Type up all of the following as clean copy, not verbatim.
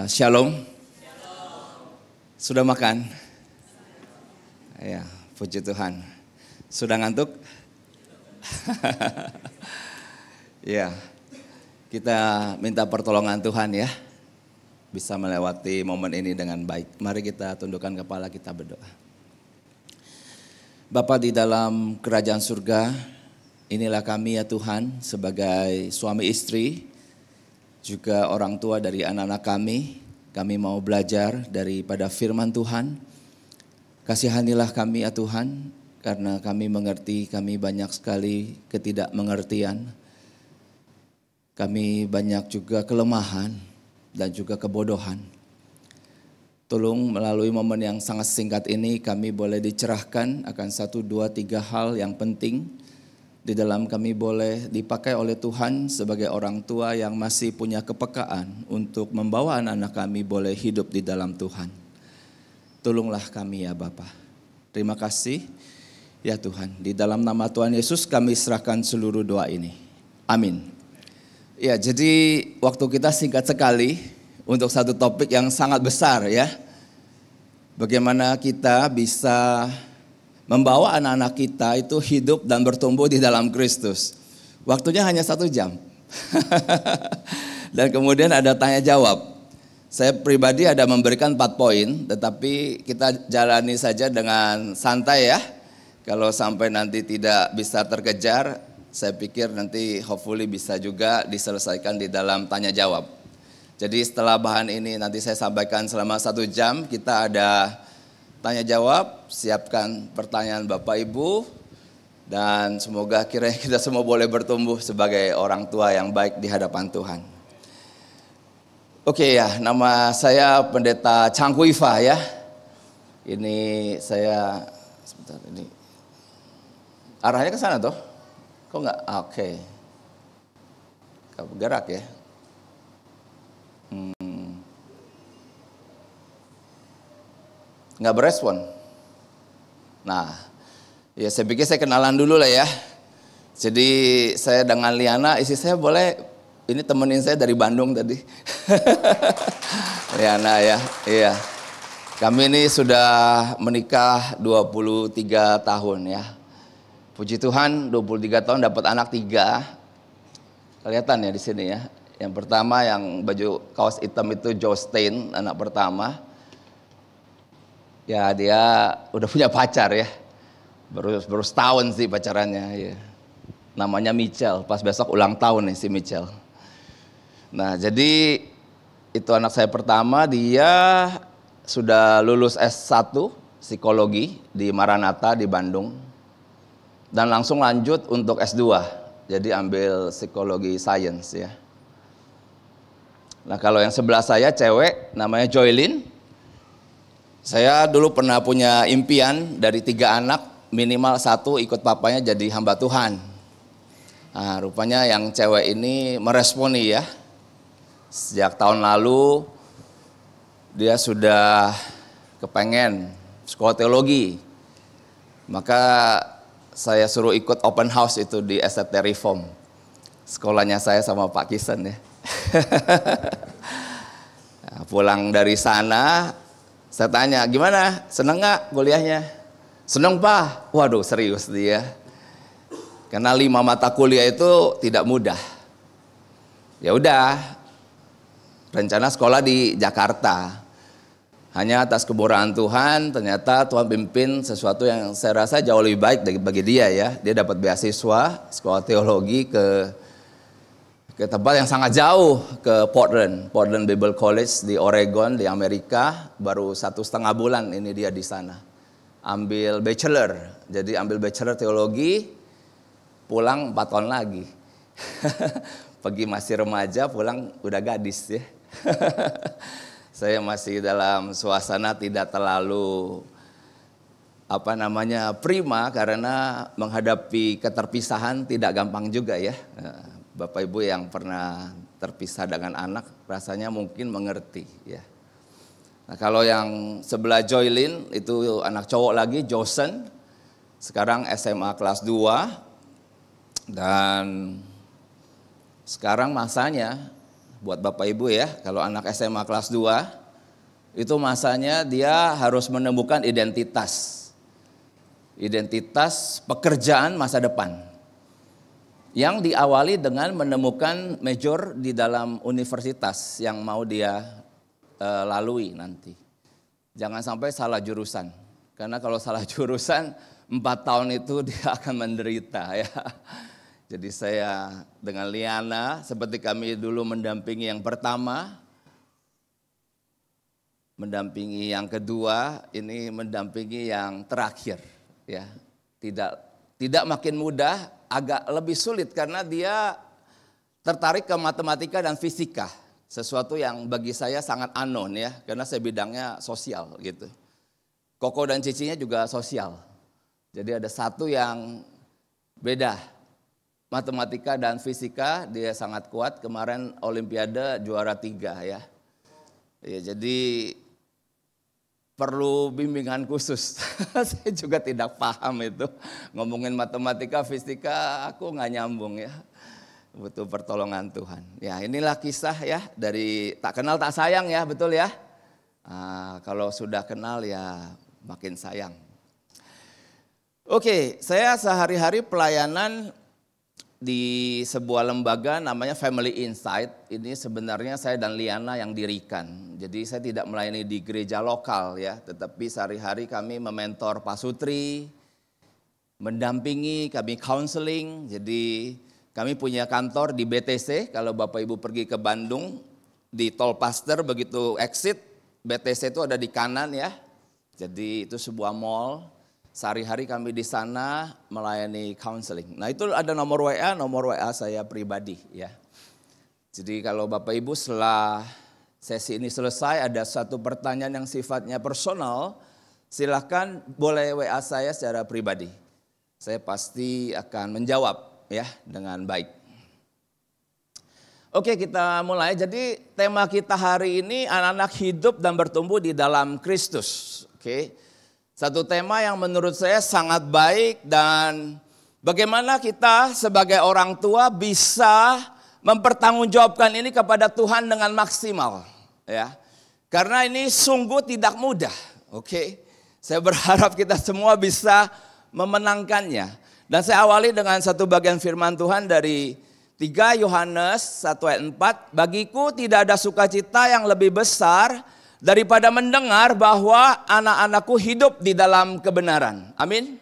Shalom. Sudah makan? Ya, puji Tuhan. Sudah ngantuk? Ya, kita minta pertolongan Tuhan ya, bisa melewati momen ini dengan baik. Mari kita tundukkan kepala, kita berdoa. Bapa di dalam kerajaan surga, inilah kami ya Tuhan, sebagai suami istri, juga orang tua dari anak-anak kami mau belajar daripada firman Tuhan. Kasihanilah kami ya Tuhan, karena kami mengerti kami banyak sekali ketidakmengertian. Kami banyak juga kelemahan dan juga kebodohan. Tolong melalui momen yang sangat singkat ini kami boleh dicerahkan akan 1, 2, 3 hal yang penting. Di dalam kami boleh dipakai oleh Tuhan sebagai orang tua yang masih punya kepekaan untuk membawa anak-anak kami boleh hidup di dalam Tuhan. Tolonglah kami ya Bapa. Terima kasih ya Tuhan. Di dalam nama Tuhan Yesus kami serahkan seluruh doa ini. Amin. Ya, jadi waktu kita singkat sekali untuk satu topik yang sangat besar ya. Bagaimana kita bisa membawa anak-anak kita itu hidup dan bertumbuh di dalam Kristus. Waktunya hanya 1 jam. Dan kemudian ada tanya jawab. Saya pribadi ada memberikan 4 poin, tetapi kita jalani saja dengan santai ya. Kalau sampai nanti tidak bisa terkejar, saya pikir nanti hopefully bisa juga diselesaikan di dalam tanya jawab. Jadi setelah bahan ini nanti saya sampaikan selama 1 jam, kita ada tanya jawab, siapkan pertanyaan Bapak Ibu, dan semoga kiranya kita semua boleh bertumbuh sebagai orang tua yang baik di hadapan Tuhan. Oke ya, nama saya Pendeta Changkuifa ya. Ini saya, sebentar ini, arahnya ke sana toh? Kok enggak? Oke. Kau bergerak ya. Nggak berespon. Nah, ya saya pikir saya kenalan dulu lah ya. Jadi saya dengan Liana, istri saya boleh, ini temenin saya dari Bandung tadi. Liana ya, iya. Kami ini sudah menikah 23 tahun ya. Puji Tuhan 23 tahun dapat anak 3. Kelihatan ya di sini ya. Yang pertama yang baju kaos hitam itu Joe Stein, anak pertama. Ya dia udah punya pacar ya, baru setahun sih pacarannya ya. Namanya Mitchell, pas besok ulang tahun nih si Mitchell. Nah jadi itu anak saya pertama, dia sudah lulus S1 psikologi di Maranatha di Bandung. Dan langsung lanjut untuk S2, jadi ambil psikologi science ya. Nah kalau yang sebelah saya cewek namanya Joylin. Saya dulu pernah punya impian dari 3 anak, minimal 1 ikut papanya jadi hamba Tuhan. Nah, rupanya yang cewek ini meresponi ya. Sejak tahun lalu dia sudah kepengen sekolah teologi. Maka saya suruh ikut open house itu di SFT Reform. Sekolahnya saya sama Pak Kisen ya. Nah, pulang dari sana, saya tanya, gimana? Seneng gak kuliahnya? Seneng Pak. Waduh serius dia. Karena 5 mata kuliah itu tidak mudah. Ya udah, rencana sekolah di Jakarta. Hanya atas kemurahan Tuhan, ternyata Tuhan pimpin sesuatu yang saya rasa jauh lebih baik bagi dia ya. Dia dapat beasiswa sekolah teologi ke tempat yang sangat jauh, ke Portland Bible College di Oregon di Amerika. Baru 1,5 bulan ini dia di sana. Ambil bachelor, jadi ambil bachelor teologi, pulang 4 tahun lagi. Pergi masih remaja, pulang udah gadis ya. Saya masih dalam suasana tidak terlalu prima, karena menghadapi keterpisahan tidak gampang juga ya. Bapak Ibu yang pernah terpisah dengan anak rasanya mungkin mengerti ya. Nah kalau yang sebelah Joylin itu anak cowok lagi, Josen. Sekarang SMA kelas 2. Dan sekarang masanya buat Bapak Ibu ya, kalau anak SMA kelas 2, itu masanya dia harus menemukan identitas pekerjaan masa depan. Yang diawali dengan menemukan major di dalam universitas yang mau dia lalui nanti. Jangan sampai salah jurusan. Karena kalau salah jurusan 4 tahun itu dia akan menderita ya. Jadi saya dengan Liana seperti kami dulu mendampingi yang pertama, mendampingi yang kedua, ini mendampingi yang terakhir ya. Tidak makin mudah, agak lebih sulit karena dia tertarik ke matematika dan fisika. Sesuatu yang bagi saya sangat unknown ya, karena saya bidangnya sosial gitu. Koko dan cicinya juga sosial. Jadi ada satu yang beda. Matematika dan fisika dia sangat kuat. Kemarin Olimpiade juara 3 ya. Ya jadi perlu bimbingan khusus. Saya juga tidak paham itu. Ngomongin matematika, fisika aku nggak nyambung ya. Butuh pertolongan Tuhan. Ya inilah kisah ya dari tak kenal tak sayang ya, betul ya. Kalau sudah kenal ya makin sayang. Oke, saya sehari-hari pelayanan di sebuah lembaga namanya Family Insight. Ini sebenarnya saya dan Liana yang dirikan. Jadi saya tidak melayani di gereja lokal ya, tetapi sehari-hari kami mementor Pak Sutri, mendampingi, kami counseling. Jadi kami punya kantor di BTC, kalau Bapak Ibu pergi ke Bandung, di Tol Pasteur begitu exit, BTC itu ada di kanan ya. Jadi itu sebuah mall, sehari-hari kami di sana melayani counseling. Nah itu ada nomor WA saya pribadi ya. Jadi kalau Bapak Ibu setelah sesi ini selesai ada satu pertanyaan yang sifatnya personal, silakan boleh WA saya secara pribadi. Saya pasti akan menjawab ya dengan baik. Oke, kita mulai. Jadi tema kita hari ini anak-anak hidup dan bertumbuh di dalam Kristus. Oke. Satu tema yang menurut saya sangat baik dan bagaimana kita sebagai orang tua bisa mempertanggungjawabkan ini kepada Tuhan dengan maksimal ya. Karena ini sungguh tidak mudah. Oke. Saya berharap kita semua bisa memenangkannya. Dan saya awali dengan satu bagian firman Tuhan dari 3 Yohanes 1 ayat 4. Bagiku tidak ada sukacita yang lebih besar daripada mendengar bahwa anak-anakku hidup di dalam kebenaran. Amin.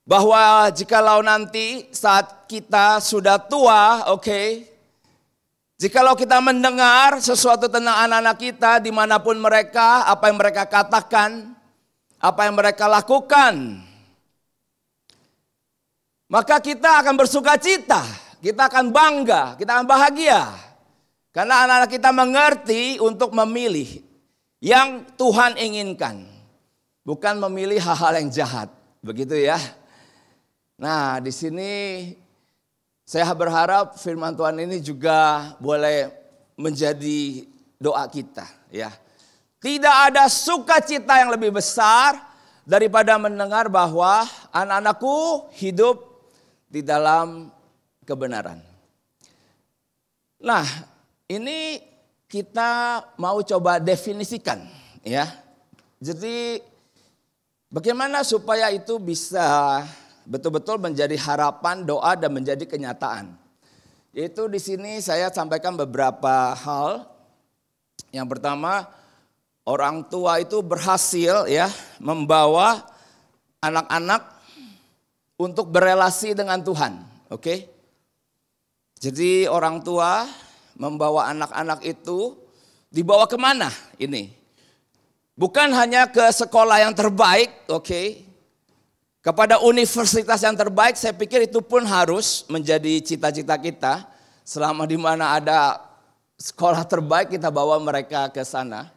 Bahwa jikalau nanti saat kita sudah tua, jikalau kita mendengar sesuatu tentang anak-anak kita dimanapun mereka, apa yang mereka katakan, apa yang mereka lakukan, maka kita akan bersuka cita, kita akan bangga, kita akan bahagia. Karena anak-anak kita mengerti untuk memilih yang Tuhan inginkan. Bukan memilih hal-hal yang jahat, begitu ya. Nah di sini saya berharap firman Tuhan ini juga boleh menjadi doa kita ya. Tidak ada sukacita yang lebih besar daripada mendengar bahwa anak-anakku hidup di dalam kebenaran. Nah, ini kita mau coba definisikan ya. Jadi bagaimana supaya itu bisa betul-betul menjadi harapan, doa dan menjadi kenyataan. Yaitu di sini saya sampaikan beberapa hal. Yang pertama, orang tua itu berhasil ya membawa anak-anak untuk berelasi dengan Tuhan, oke? Jadi orang tua membawa anak-anak itu dibawa kemana ini? Bukan hanya ke sekolah yang terbaik, kepada universitas yang terbaik. Saya pikir itu pun harus menjadi cita-cita kita. Selama di mana ada sekolah terbaik kita bawa mereka ke sana.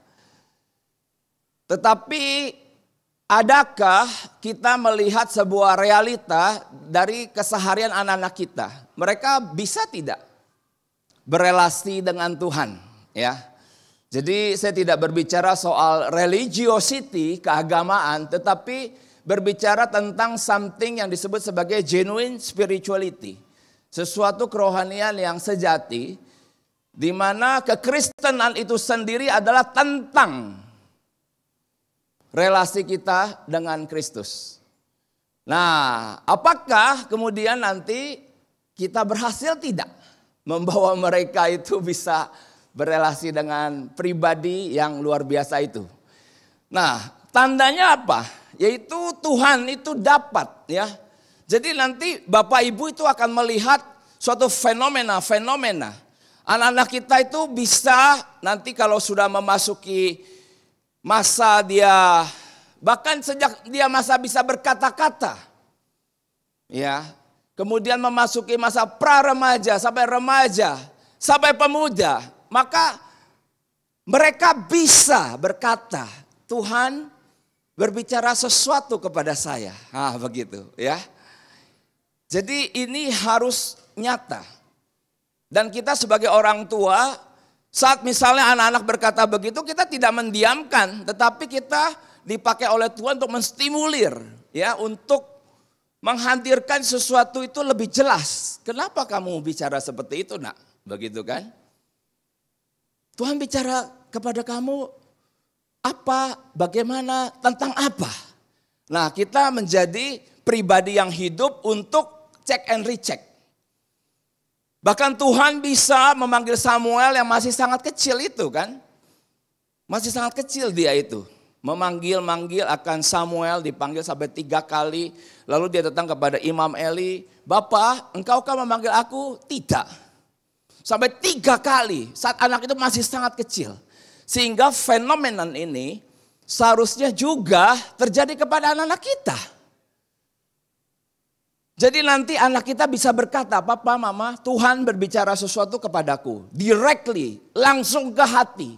Tetapi adakah kita melihat sebuah realita dari keseharian anak-anak kita? Mereka bisa tidak berelasi dengan Tuhan, ya. Jadi saya tidak berbicara soal religiosity, keagamaan, tetapi berbicara tentang something yang disebut sebagai genuine spirituality. Sesuatu kerohanian yang sejati Di mana kekristenan itu sendiri adalah tentang relasi kita dengan Kristus. Nah, apakah kemudian nanti kita berhasil tidak membawa mereka itu bisa berelasi dengan pribadi yang luar biasa itu? Nah, tandanya apa? Yaitu Tuhan itu dapat, ya. Jadi nanti Bapak Ibu itu akan melihat suatu fenomena. Anak-anak kita itu bisa nanti kalau sudah memasuki masa dia, bahkan sejak dia masa bisa berkata-kata, ya, kemudian memasuki masa pra-remaja sampai pemuda, maka mereka bisa berkata, Tuhan berbicara sesuatu kepada saya. Nah, begitu ya. Jadi ini harus nyata. Dan kita sebagai orang tua, saat misalnya anak-anak berkata begitu, kita tidak mendiamkan, tetapi kita dipakai oleh Tuhan untuk menstimulir, ya, untuk menghadirkan sesuatu itu lebih jelas. Kenapa kamu bicara seperti itu, nak? Begitu kan? Tuhan bicara kepada kamu apa, bagaimana, tentang apa? Nah, kita menjadi pribadi yang hidup untuk check and recheck. Bahkan Tuhan bisa memanggil Samuel yang masih sangat kecil itu kan. Masih sangat kecil dia itu. Memanggil akan Samuel, dipanggil sampai 3 kali. Lalu dia datang kepada Imam Eli. Bapak, engkaukah memanggil aku? Tidak. Sampai 3 kali saat anak itu masih sangat kecil. Sehingga fenomenon ini seharusnya juga terjadi kepada anak-anak kita. Jadi nanti anak kita bisa berkata, Papa, Mama, Tuhan berbicara sesuatu kepadaku. Directly, langsung ke hati.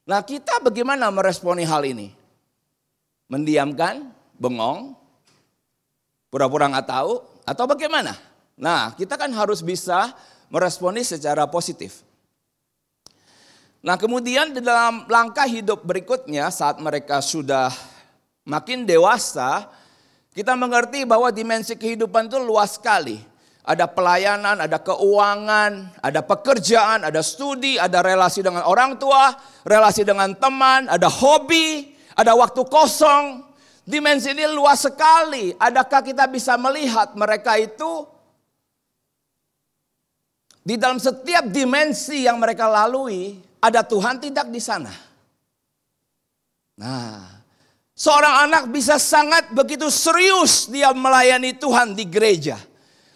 Nah, kita bagaimana meresponi hal ini? Mendiamkan, bengong, pura-pura nggak tahu, atau bagaimana? Nah, kita kan harus bisa meresponi secara positif. Nah, kemudian di dalam langkah hidup berikutnya saat mereka sudah makin dewasa, kita mengerti bahwa dimensi kehidupan itu luas sekali. Ada pelayanan, ada keuangan, ada pekerjaan, ada studi, ada relasi dengan orang tua, relasi dengan teman, ada hobi, ada waktu kosong. Dimensi ini luas sekali. Adakah kita bisa melihat mereka itu di dalam setiap dimensi yang mereka lalui, ada Tuhan tidak di sana? Nah, seorang anak bisa sangat begitu serius dia melayani Tuhan di gereja.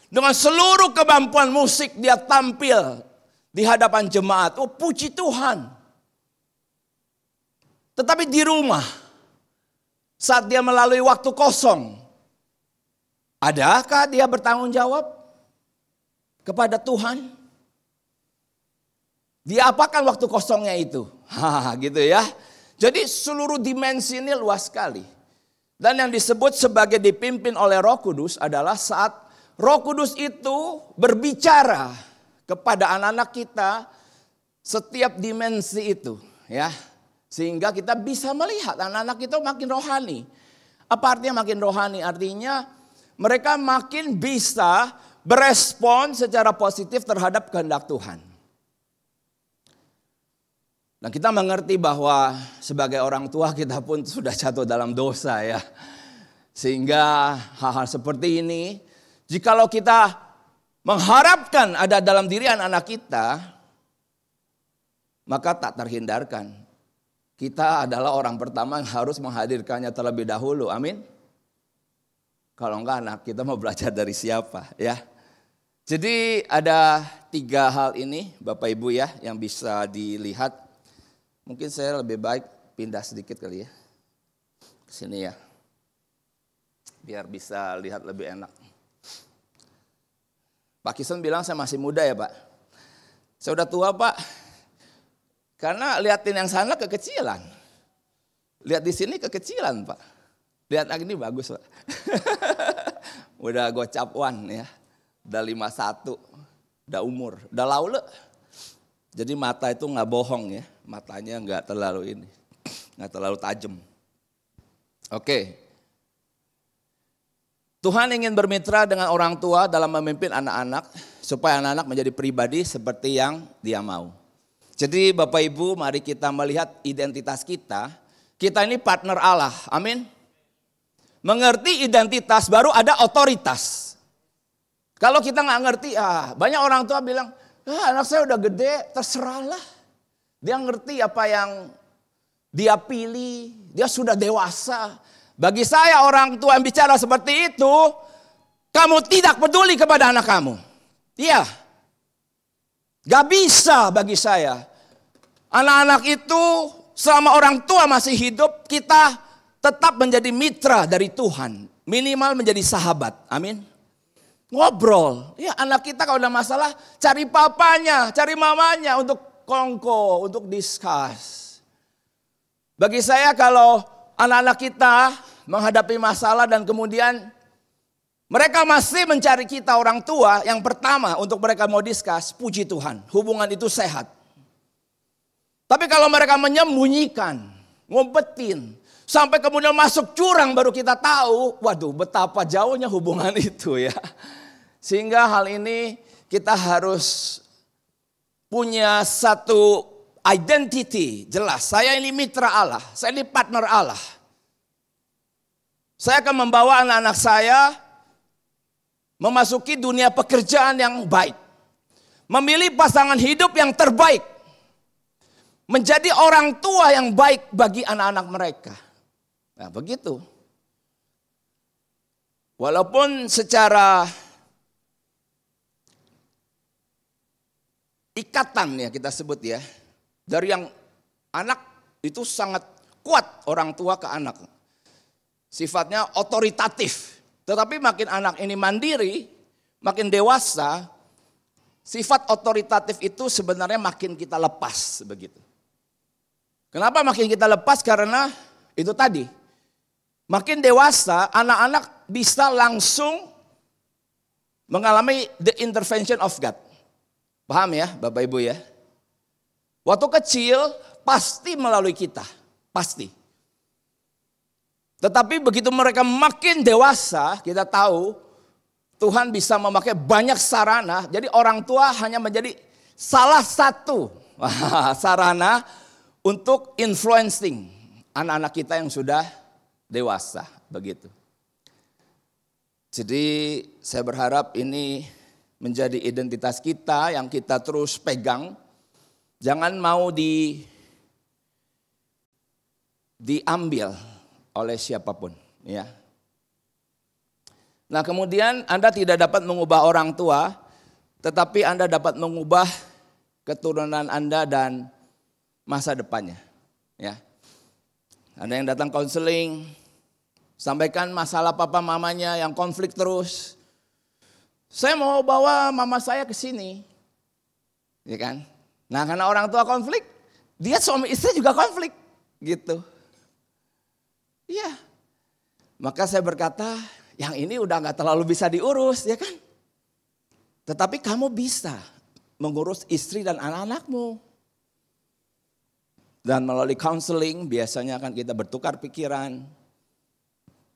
Dengan seluruh kemampuan musik dia tampil di hadapan jemaat. Oh, puji Tuhan. Tetapi di rumah, saat dia melalui waktu kosong, adakah dia bertanggung jawab kepada Tuhan? Dia apakan waktu kosongnya itu? Gitu ya. Jadi seluruh dimensi ini luas sekali. Dan yang disebut sebagai dipimpin oleh Roh Kudus adalah saat Roh Kudus itu berbicara kepada anak-anak kita setiap dimensi itu, ya. Sehingga kita bisa melihat anak-anak itu makin rohani. Apa artinya makin rohani? Artinya mereka makin bisa berespon secara positif terhadap kehendak Tuhan. Nah, kita mengerti bahwa sebagai orang tua kita pun sudah jatuh dalam dosa ya. Sehingga hal-hal seperti ini, jikalau kita mengharapkan ada dalam diri anak-anak kita, maka tak terhindarkan. Kita adalah orang pertama yang harus menghadirkannya terlebih dahulu, amin. Kalau enggak anak kita mau belajar dari siapa ya. Jadi ada 3 hal ini Bapak Ibu ya yang bisa dilihat. Mungkin saya lebih baik pindah sedikit kali ya. Ke sini ya. Biar bisa lihat lebih enak. Pak Kison bilang saya masih muda ya Pak. Saya udah tua Pak. Karena liatin yang sana kekecilan. Lihat di sini kekecilan Pak. Lihat lagi ini bagus Pak. Udah gocap one ya. Udah 51. Udah umur. Udah laule. Jadi mata itu nggak bohong ya, matanya nggak terlalu ini, nggak terlalu tajam. Oke, Tuhan ingin bermitra dengan orang tua dalam memimpin anak-anak supaya anak-anak menjadi pribadi seperti yang Dia mau. Jadi Bapak Ibu, mari kita melihat identitas kita. Kita ini partner Allah, amin. Mengerti identitas baru ada otoritas. Kalau kita nggak ngerti, banyak orang tua bilang, anak saya udah gede, terserahlah. Dia ngerti apa yang dia pilih, dia sudah dewasa. Bagi saya orang tua yang bicara seperti itu, kamu tidak peduli kepada anak kamu. Iya, gak bisa bagi saya. Anak-anak itu selama orang tua masih hidup, kita tetap menjadi mitra dari Tuhan. Minimal menjadi sahabat, amin. Ngobrol, ya anak kita kalau ada masalah cari papanya, cari mamanya untuk kongko, untuk discuss. Bagi saya kalau anak-anak kita menghadapi masalah dan kemudian mereka masih mencari kita orang tua, yang pertama untuk mereka mau discuss, puji Tuhan, hubungan itu sehat. Tapi kalau mereka menyembunyikan, ngumpetin, sampai kemudian masuk jurang baru kita tahu, waduh betapa jauhnya hubungan itu ya. Sehingga hal ini kita harus punya satu identity jelas. Saya ini mitra Allah, saya ini partner Allah. Saya akan membawa anak-anak saya memasuki dunia pekerjaan yang baik. Memilih pasangan hidup yang terbaik. Menjadi orang tua yang baik bagi anak-anak mereka. Nah begitu. Walaupun secara ikatan ya kita sebut ya. Dari yang anak itu sangat kuat orang tua ke anak. Sifatnya otoritatif. Tetapi makin anak ini mandiri, makin dewasa, sifat otoritatif itu sebenarnya makin kita lepas begitu. Kenapa makin kita lepas? Karena itu tadi. Makin dewasa, anak-anak bisa langsung mengalami the intervention of God. Paham ya Bapak Ibu ya? Waktu kecil pasti melalui kita, pasti. Tetapi begitu mereka makin dewasa, kita tahu Tuhan bisa memakai banyak sarana. Jadi orang tua hanya menjadi salah satu sarana untuk influencing anak-anak kita yang sudah dewasa, begitu. Jadi saya berharap ini menjadi identitas kita yang kita terus pegang. Jangan mau diambil oleh siapapun, ya. Nah, kemudian Anda tidak dapat mengubah orang tua, tetapi Anda dapat mengubah keturunan Anda dan masa depannya, ya. Ada yang datang konseling, sampaikan masalah papa mamanya yang konflik terus. Saya mau bawa mama saya ke sini, ya kan? Nah, karena orang tua konflik, dia suami istri juga konflik, gitu. Iya. Maka saya berkata, yang ini udah gak terlalu bisa diurus, ya kan? Tetapi kamu bisa mengurus istri dan anak-anakmu. Dan melalui counseling biasanya akan kita bertukar pikiran.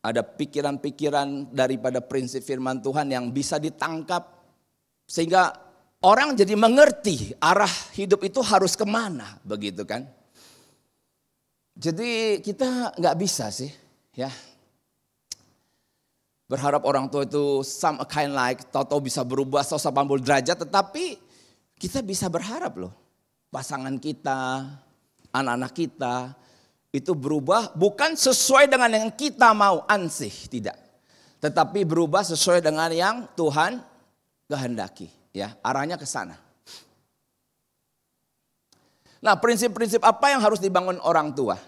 Ada pikiran-pikiran daripada prinsip firman Tuhan yang bisa ditangkap. Sehingga orang jadi mengerti arah hidup itu harus kemana, begitu kan. Jadi kita gak bisa sih ya. Berharap orang tua itu some kind like, tahu-tahu bisa berubah 180 derajat. Tetapi kita bisa berharap loh. Pasangan kita, anak-anak kita itu berubah bukan sesuai dengan yang kita mau ansih, tidak. Tetapi berubah sesuai dengan yang Tuhan kehendaki, ya, arahnya ke sana. Nah, prinsip-prinsip apa yang harus dibangun orang tua?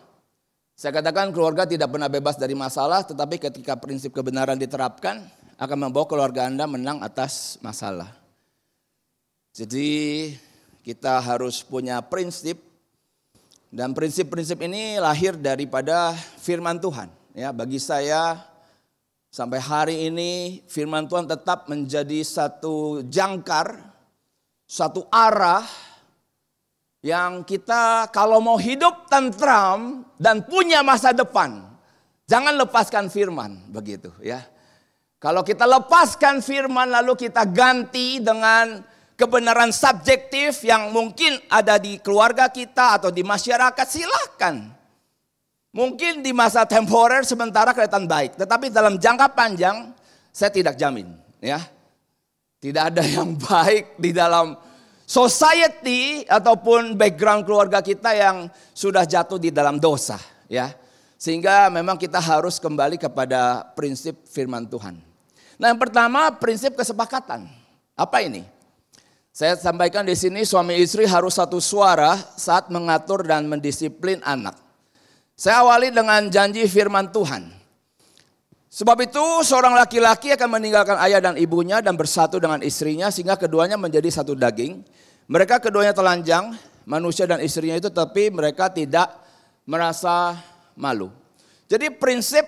Saya katakan keluarga tidak pernah bebas dari masalah, tetapi ketika prinsip kebenaran diterapkan akan membawa keluarga Anda menang atas masalah. Jadi kita harus punya prinsip. Dan prinsip-prinsip ini lahir daripada firman Tuhan. Ya, bagi saya sampai hari ini firman Tuhan tetap menjadi satu jangkar, satu arah yang kita kalau mau hidup tentram dan punya masa depan, jangan lepaskan firman, begitu ya. Kalau kita lepaskan firman lalu kita ganti dengan kebenaran subjektif yang mungkin ada di keluarga kita atau di masyarakat, silakan. Mungkin di masa temporer sementara kelihatan baik, tetapi dalam jangka panjang saya tidak jamin, ya. Tidak ada yang baik di dalam society ataupun background keluarga kita yang sudah jatuh di dalam dosa, ya. Sehingga memang kita harus kembali kepada prinsip firman Tuhan. Nah, yang pertama prinsip kesepakatan. Apa ini? Saya sampaikan di sini, suami istri harus satu suara saat mengatur dan mendisiplin anak. Saya awali dengan janji firman Tuhan. Sebab itu seorang laki-laki akan meninggalkan ayah dan ibunya dan bersatu dengan istrinya sehingga keduanya menjadi satu daging. Mereka keduanya telanjang, manusia dan istrinya itu, tapi mereka tidak merasa malu. Jadi prinsip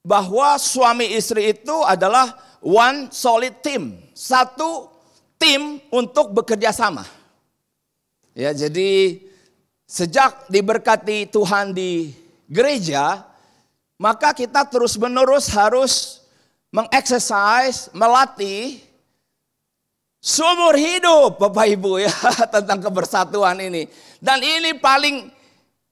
bahwa suami istri itu adalah one solid team. Satu tim untuk bekerja sama. Ya, jadi sejak diberkati Tuhan di gereja, maka kita terus-menerus harus mengeksersis, melatih seumur hidup Bapak Ibu ya tentang kebersatuan ini. Dan ini paling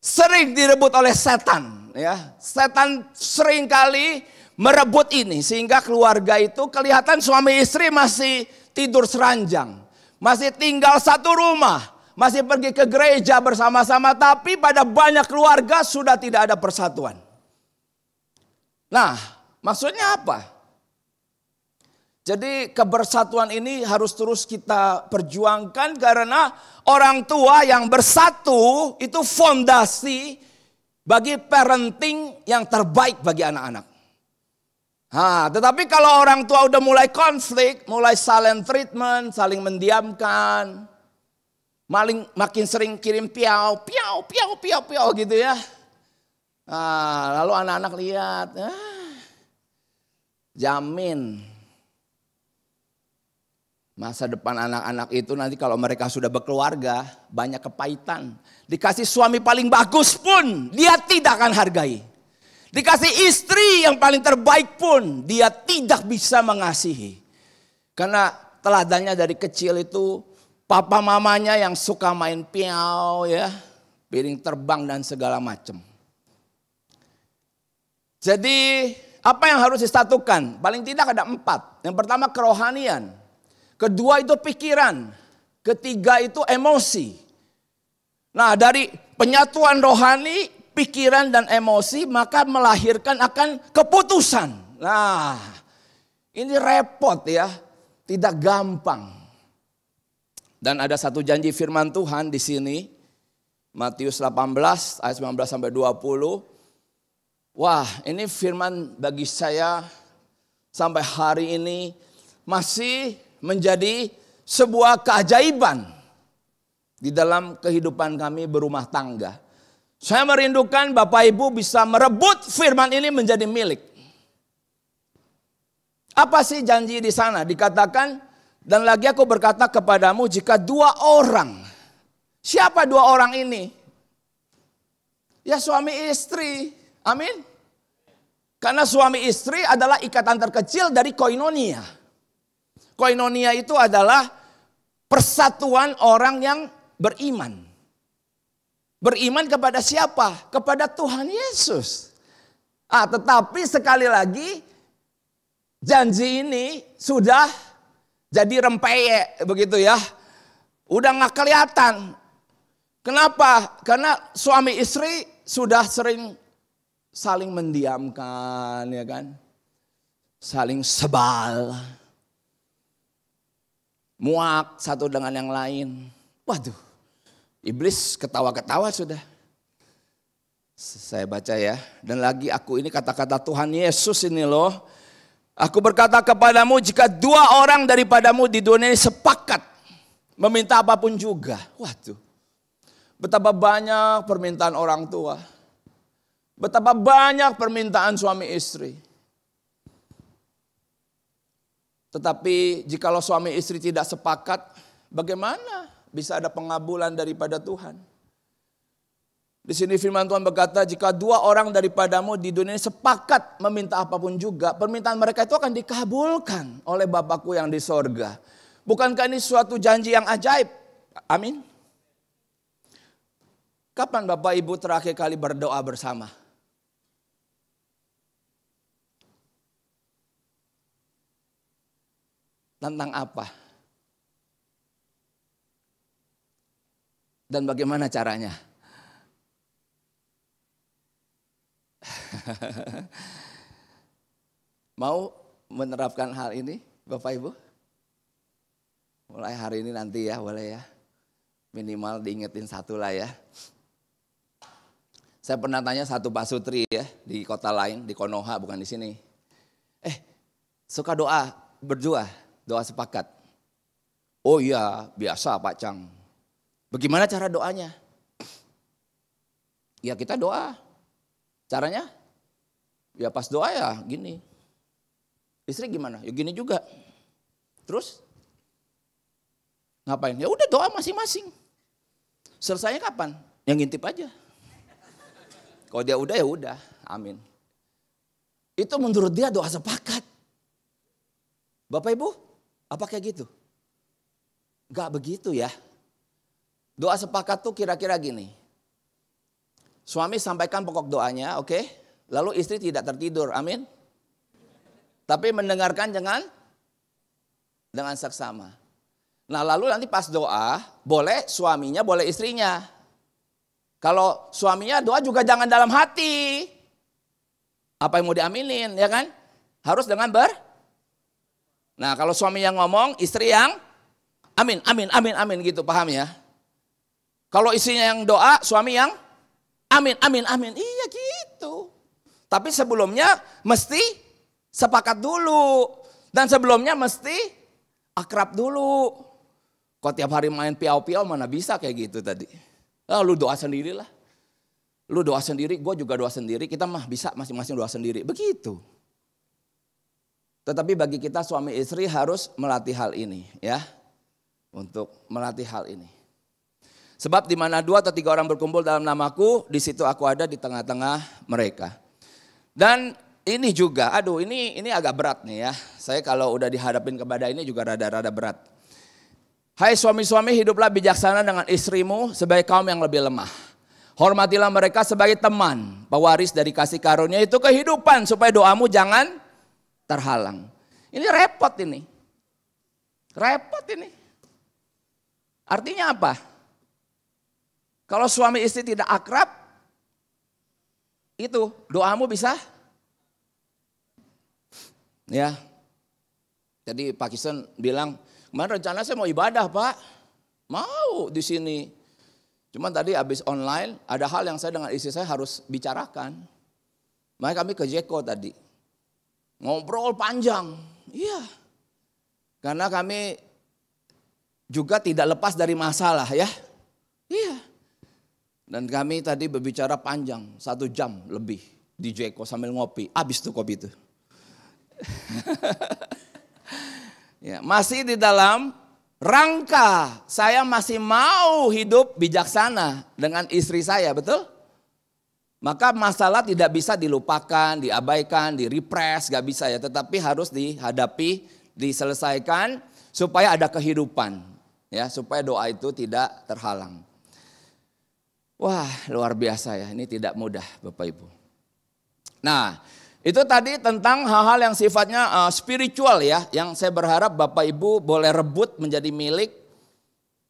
sering direbut oleh setan ya. Setan sering kali merebut ini sehingga keluarga itu kelihatan suami istri masih tidur seranjang, masih tinggal satu rumah, masih pergi ke gereja bersama-sama, tapi pada banyak keluarga sudah tidak ada persatuan. Nah, maksudnya apa? Jadi kebersatuan ini harus terus kita perjuangkan karena orang tua yang bersatu itu fondasi bagi parenting yang terbaik bagi anak-anak. Nah, tetapi kalau orang tua udah mulai konflik, mulai silent treatment, saling mendiamkan, makin sering kirim piau gitu ya. Nah, lalu anak-anak lihat, jamin masa depan anak-anak itu nanti kalau mereka sudah berkeluarga banyak kepahitan. Dikasih suami paling bagus pun dia tidak akan hargai. Dikasih istri yang paling terbaik pun dia tidak bisa mengasihi. Karena teladannya dari kecil itu papa mamanya yang suka main piau ya, piring terbang dan segala macam. Jadi apa yang harus disatukan? Paling tidak ada 4. Yang pertama kerohanian. Kedua itu pikiran. Ketiga itu emosi. Nah, dari penyatuan rohani, pikiran dan emosi maka melahirkan akan keputusan. Nah, ini repot ya. Tidak gampang. Dan ada satu janji firman Tuhan di sini. Matius 18 ayat 19 sampai 20. Wah, ini firman bagi saya sampai hari ini masih menjadi sebuah keajaiban di dalam kehidupan kami berumah tangga. Saya merindukan Bapak Ibu bisa merebut firman ini menjadi milik. Apa sih janji di sana? Dikatakan, dan lagi aku berkata kepadamu jika 2 orang. Siapa 2 orang ini? Ya suami istri. Amin. Karena suami istri adalah ikatan terkecil dari koinonia. Koinonia itu adalah persatuan orang yang beriman. Beriman kepada siapa? Kepada Tuhan Yesus. Tetapi sekali lagi janji ini sudah jadi rempeyek begitu ya. Udah gak kelihatan. Kenapa? Karena suami istri sudah sering saling mendiamkan, ya kan? Saling sebal. Muak satu dengan yang lain. Waduh, iblis ketawa-ketawa sudah. Saya baca ya. Dan lagi aku ini kata-kata Tuhan Yesus ini loh. Aku berkata kepadamu jika 2 orang daripadamu di dunia ini sepakat meminta apapun juga. Waduh, betapa banyak permintaan orang tua. Betapa banyak permintaan suami istri. Tetapi jikalau suami istri tidak sepakat, bagaimana bisa ada pengabulan daripada Tuhan? Di sini firman Tuhan berkata, jika 2 orang daripadamu di dunia ini sepakat meminta apapun juga, permintaan mereka itu akan dikabulkan oleh Bapakku yang di sorga. Bukankah ini suatu janji yang ajaib? Amin. Kapan Bapak Ibu terakhir kali berdoa bersama? Tentang apa? Dan bagaimana caranya? Mau menerapkan hal ini Bapak Ibu? Mulai hari ini nanti ya, boleh ya. Minimal diingetin satu lah ya. Saya pernah tanya satu Pak Sutri ya, di kota lain, di Konoha, bukan di sini. Suka doa berdua, doa sepakat. Oh iya, biasa Pak Cang. Bagaimana cara doanya? Ya kita doa. Caranya? Ya pas doa ya gini. Istri gimana? Ya gini juga. Terus? Ngapain? Ya udah doa masing-masing. Selesainya kapan? Yang ngintip aja. Kalau dia udah ya udah. Amin. Itu menurut dia doa sepakat. Bapak Ibu, apa kayak gitu? Gak begitu ya. Doa sepakat tuh kira-kira gini. Suami sampaikan pokok doanya, oke? Lalu istri tidak tertidur, amin. Tapi mendengarkan dengan seksama. Nah lalu nanti pas doa, boleh suaminya, boleh istrinya. Kalau suaminya doa juga jangan dalam hati. Apa yang mau diaminin, ya kan? Harus dengan Nah kalau suami yang ngomong, istri yang amin, amin, amin, amin gitu, paham ya? Kalau istrinya yang doa, suami yang amin, amin, amin. Iya gitu. Tapi sebelumnya mesti sepakat dulu. Dan sebelumnya mesti akrab dulu. Kok tiap hari main piau-piau mana bisa kayak gitu tadi. Lu doa sendirilah. Lu doa sendiri, gue juga doa sendiri. Kita mah bisa masing-masing doa sendiri. Begitu. Tetapi bagi kita suami istri harus melatih hal ini ya. Untuk melatih hal ini. Sebab di mana 2 atau 3 orang berkumpul dalam namaku, di situ aku ada di tengah-tengah mereka. Dan ini juga, aduh ini agak berat nih ya. Saya kalau udah dihadapin kepada ini juga rada-rada berat. Hai suami-suami, hiduplah bijaksana dengan istrimu sebagai kaum yang lebih lemah. Hormatilah mereka sebagai teman, pewaris dari kasih karunia itu kehidupan, supaya doamu jangan terhalang. Ini repot ini. Repot ini. Artinya apa? Kalau suami istri tidak akrab, itu doamu bisa. Ya. Jadi Pak Kison bilang, kemarin rencana saya mau ibadah Pak. Mau di sini. Cuman tadi habis online, ada hal yang saya dengan istri saya harus bicarakan. Makanya kami ke Jeko tadi. Ngobrol panjang. Iya. Karena kami juga tidak lepas dari masalah ya. Iya. Dan kami tadi berbicara panjang, 1 jam lebih di Jeko sambil ngopi. Habis tuh kopi itu. Ya, masih di dalam rangka saya masih mau hidup bijaksana dengan istri saya, betul? Maka masalah tidak bisa dilupakan, diabaikan, direpress, gak bisa ya. Tetapi harus dihadapi, diselesaikan supaya ada kehidupan. Ya, supaya doa itu tidak terhalang. Wah luar biasa ya, ini tidak mudah Bapak Ibu. Nah itu tadi tentang hal-hal yang sifatnya spiritual ya. Yang saya berharap Bapak Ibu boleh rebut menjadi milik.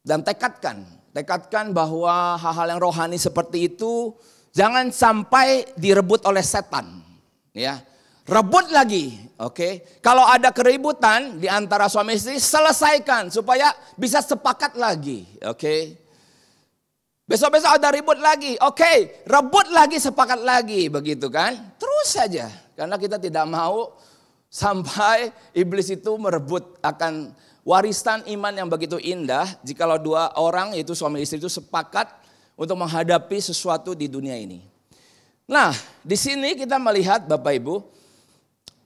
Dan tekadkan bahwa hal-hal yang rohani seperti itu jangan sampai direbut oleh setan. Ya, rebut lagi, oke. Kalau ada keributan di antara suami istri, selesaikan supaya bisa sepakat lagi, oke. Besok-besok ada ribut lagi, oke, rebut lagi, sepakat lagi, begitu kan? Terus saja, karena kita tidak mau sampai iblis itu merebut akan warisan iman yang begitu indah. Jikalau 2 orang, yaitu suami istri itu sepakat untuk menghadapi sesuatu di dunia ini. Nah, di sini kita melihat Bapak Ibu,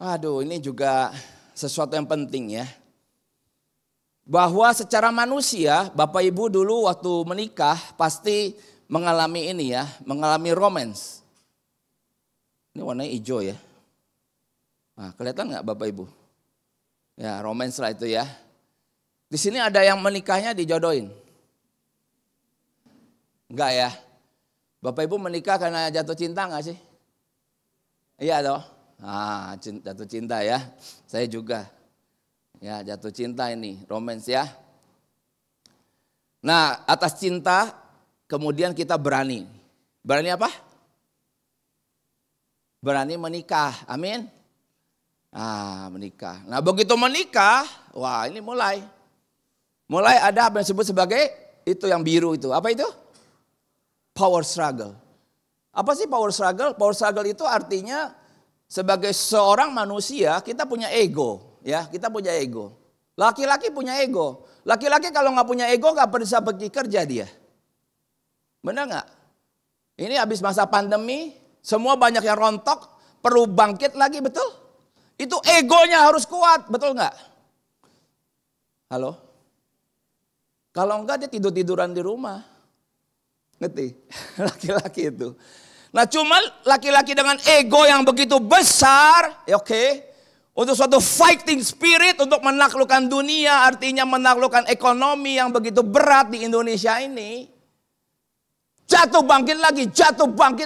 aduh ini juga sesuatu yang penting ya. Bahwa secara manusia, Bapak Ibu dulu waktu menikah pasti mengalami ini ya, mengalami romance. Ini warnanya hijau ya. Nah, kelihatan nggak Bapak Ibu? Ya romance lah itu ya. Di sini ada yang menikahnya dijodohin? Enggak ya? Bapak Ibu menikah karena jatuh cinta enggak sih? Iya toh? Jatuh cinta ya. Saya juga. Ya, jatuh cinta ini, romance ya. Nah, atas cinta kemudian kita berani. Berani apa? Berani menikah. Amin. Menikah. Nah, begitu menikah, wah ini mulai ada apa yang disebut sebagai itu yang biru itu. Apa itu? Power struggle. Apa sih power struggle? Power struggle itu artinya sebagai seorang manusia kita punya ego, ya, kita punya ego. Laki-laki punya ego. Laki-laki kalau nggak punya ego nggak bisa pergi kerja dia. Benar nggak? Ini habis masa pandemi, semua banyak yang rontok, perlu bangkit lagi, betul? Itu egonya harus kuat, betul nggak? Halo? Kalau enggak dia tidur-tiduran di rumah. Ngerti? Laki-laki itu. Nah cuma laki-laki dengan ego yang begitu besar, oke. Untuk suatu fighting spirit untuk menaklukkan dunia, artinya menaklukkan ekonomi yang begitu berat di Indonesia ini. Jatuh bangkit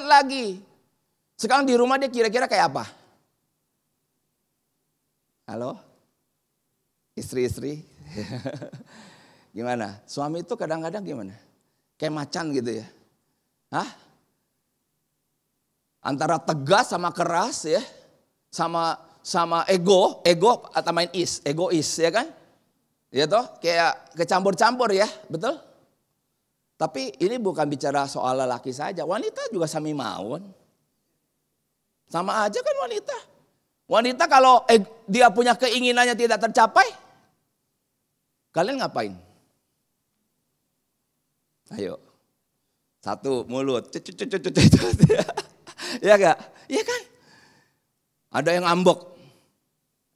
lagi. Sekarang di rumah dia kira-kira kayak apa? Halo? Istri-istri? Gimana? Suami itu kadang-kadang gimana? Kayak macan gitu ya. Hah? Antara tegas sama keras ya. Sama ego atau main egois ya kan? Ya toh, kayak kecampur-campur ya, betul? Tapi ini bukan bicara soal lelaki saja, wanita juga sami mawon. Sama aja kan wanita. Wanita kalau dia punya keinginannya tidak tercapai, kalian ngapain? Ayo. Satu, mulut. Ya enggak? Iya kan? Ada yang ngambek.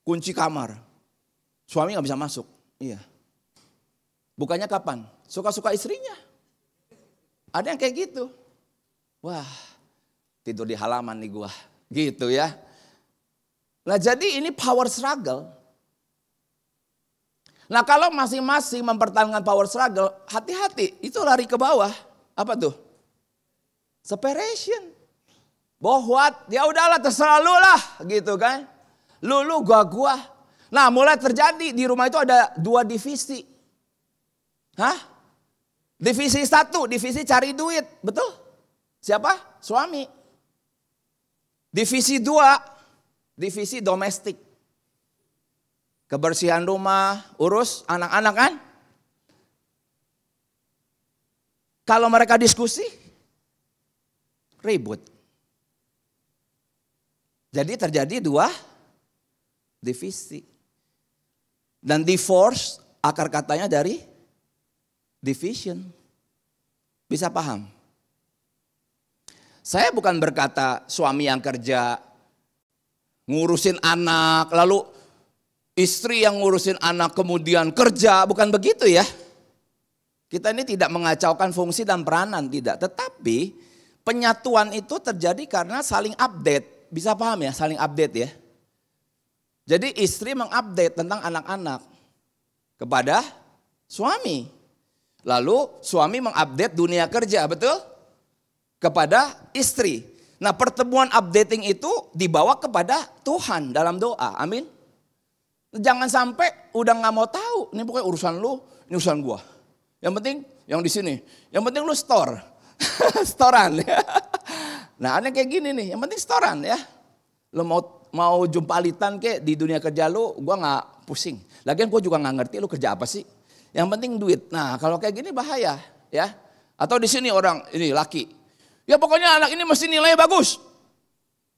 Kunci kamar. Suami enggak bisa masuk. Iya. Bukannya kapan? Suka-suka istrinya. Ada yang kayak gitu. Wah, tidur di halaman nih gua. Gitu ya. Nah jadi ini power struggle. Nah kalau masing-masing mempertahankan power struggle, hati-hati, itu lari ke bawah. Apa tuh? Separation. Bohwat, ya udahlah terserah lu lah, gitu kan. Lu gua. Nah mulai terjadi di rumah itu ada 2 divisi. Hah? Divisi 1, divisi cari duit, betul? Siapa? Suami. Divisi 2, divisi domestik. Kebersihan rumah, urus anak-anak kan? Kalau mereka diskusi, ribut. Jadi terjadi 2 divisi. Dan divorce akar katanya dari division. Bisa paham? Saya bukan berkata suami yang kerja ngurusin anak, lalu istri yang ngurusin anak kemudian kerja, bukan begitu ya. Kita ini tidak mengacaukan fungsi dan peranan, tidak. Tetapi penyatuan itu terjadi karena saling update. Bisa paham ya, saling update ya. Jadi istri mengupdate tentang anak-anak kepada suami. Lalu suami mengupdate dunia kerja, betul? Kepada istri. Nah pertemuan updating itu dibawa kepada Tuhan dalam doa, amin. Jangan sampai udah gak mau tahu, ini pokoknya urusan lu, ini urusan gua. Yang penting yang di sini, yang penting lu store, storan ya. Nah ada kayak gini nih, yang penting storan ya. Lu mau jumpalitan kayak di dunia kerja lu, gua gak pusing. Lagian gua juga gak ngerti lu kerja apa sih. Yang penting duit. Nah kalau kayak gini bahaya ya. Atau di sini orang ini laki, ya pokoknya anak ini mesti nilai bagus.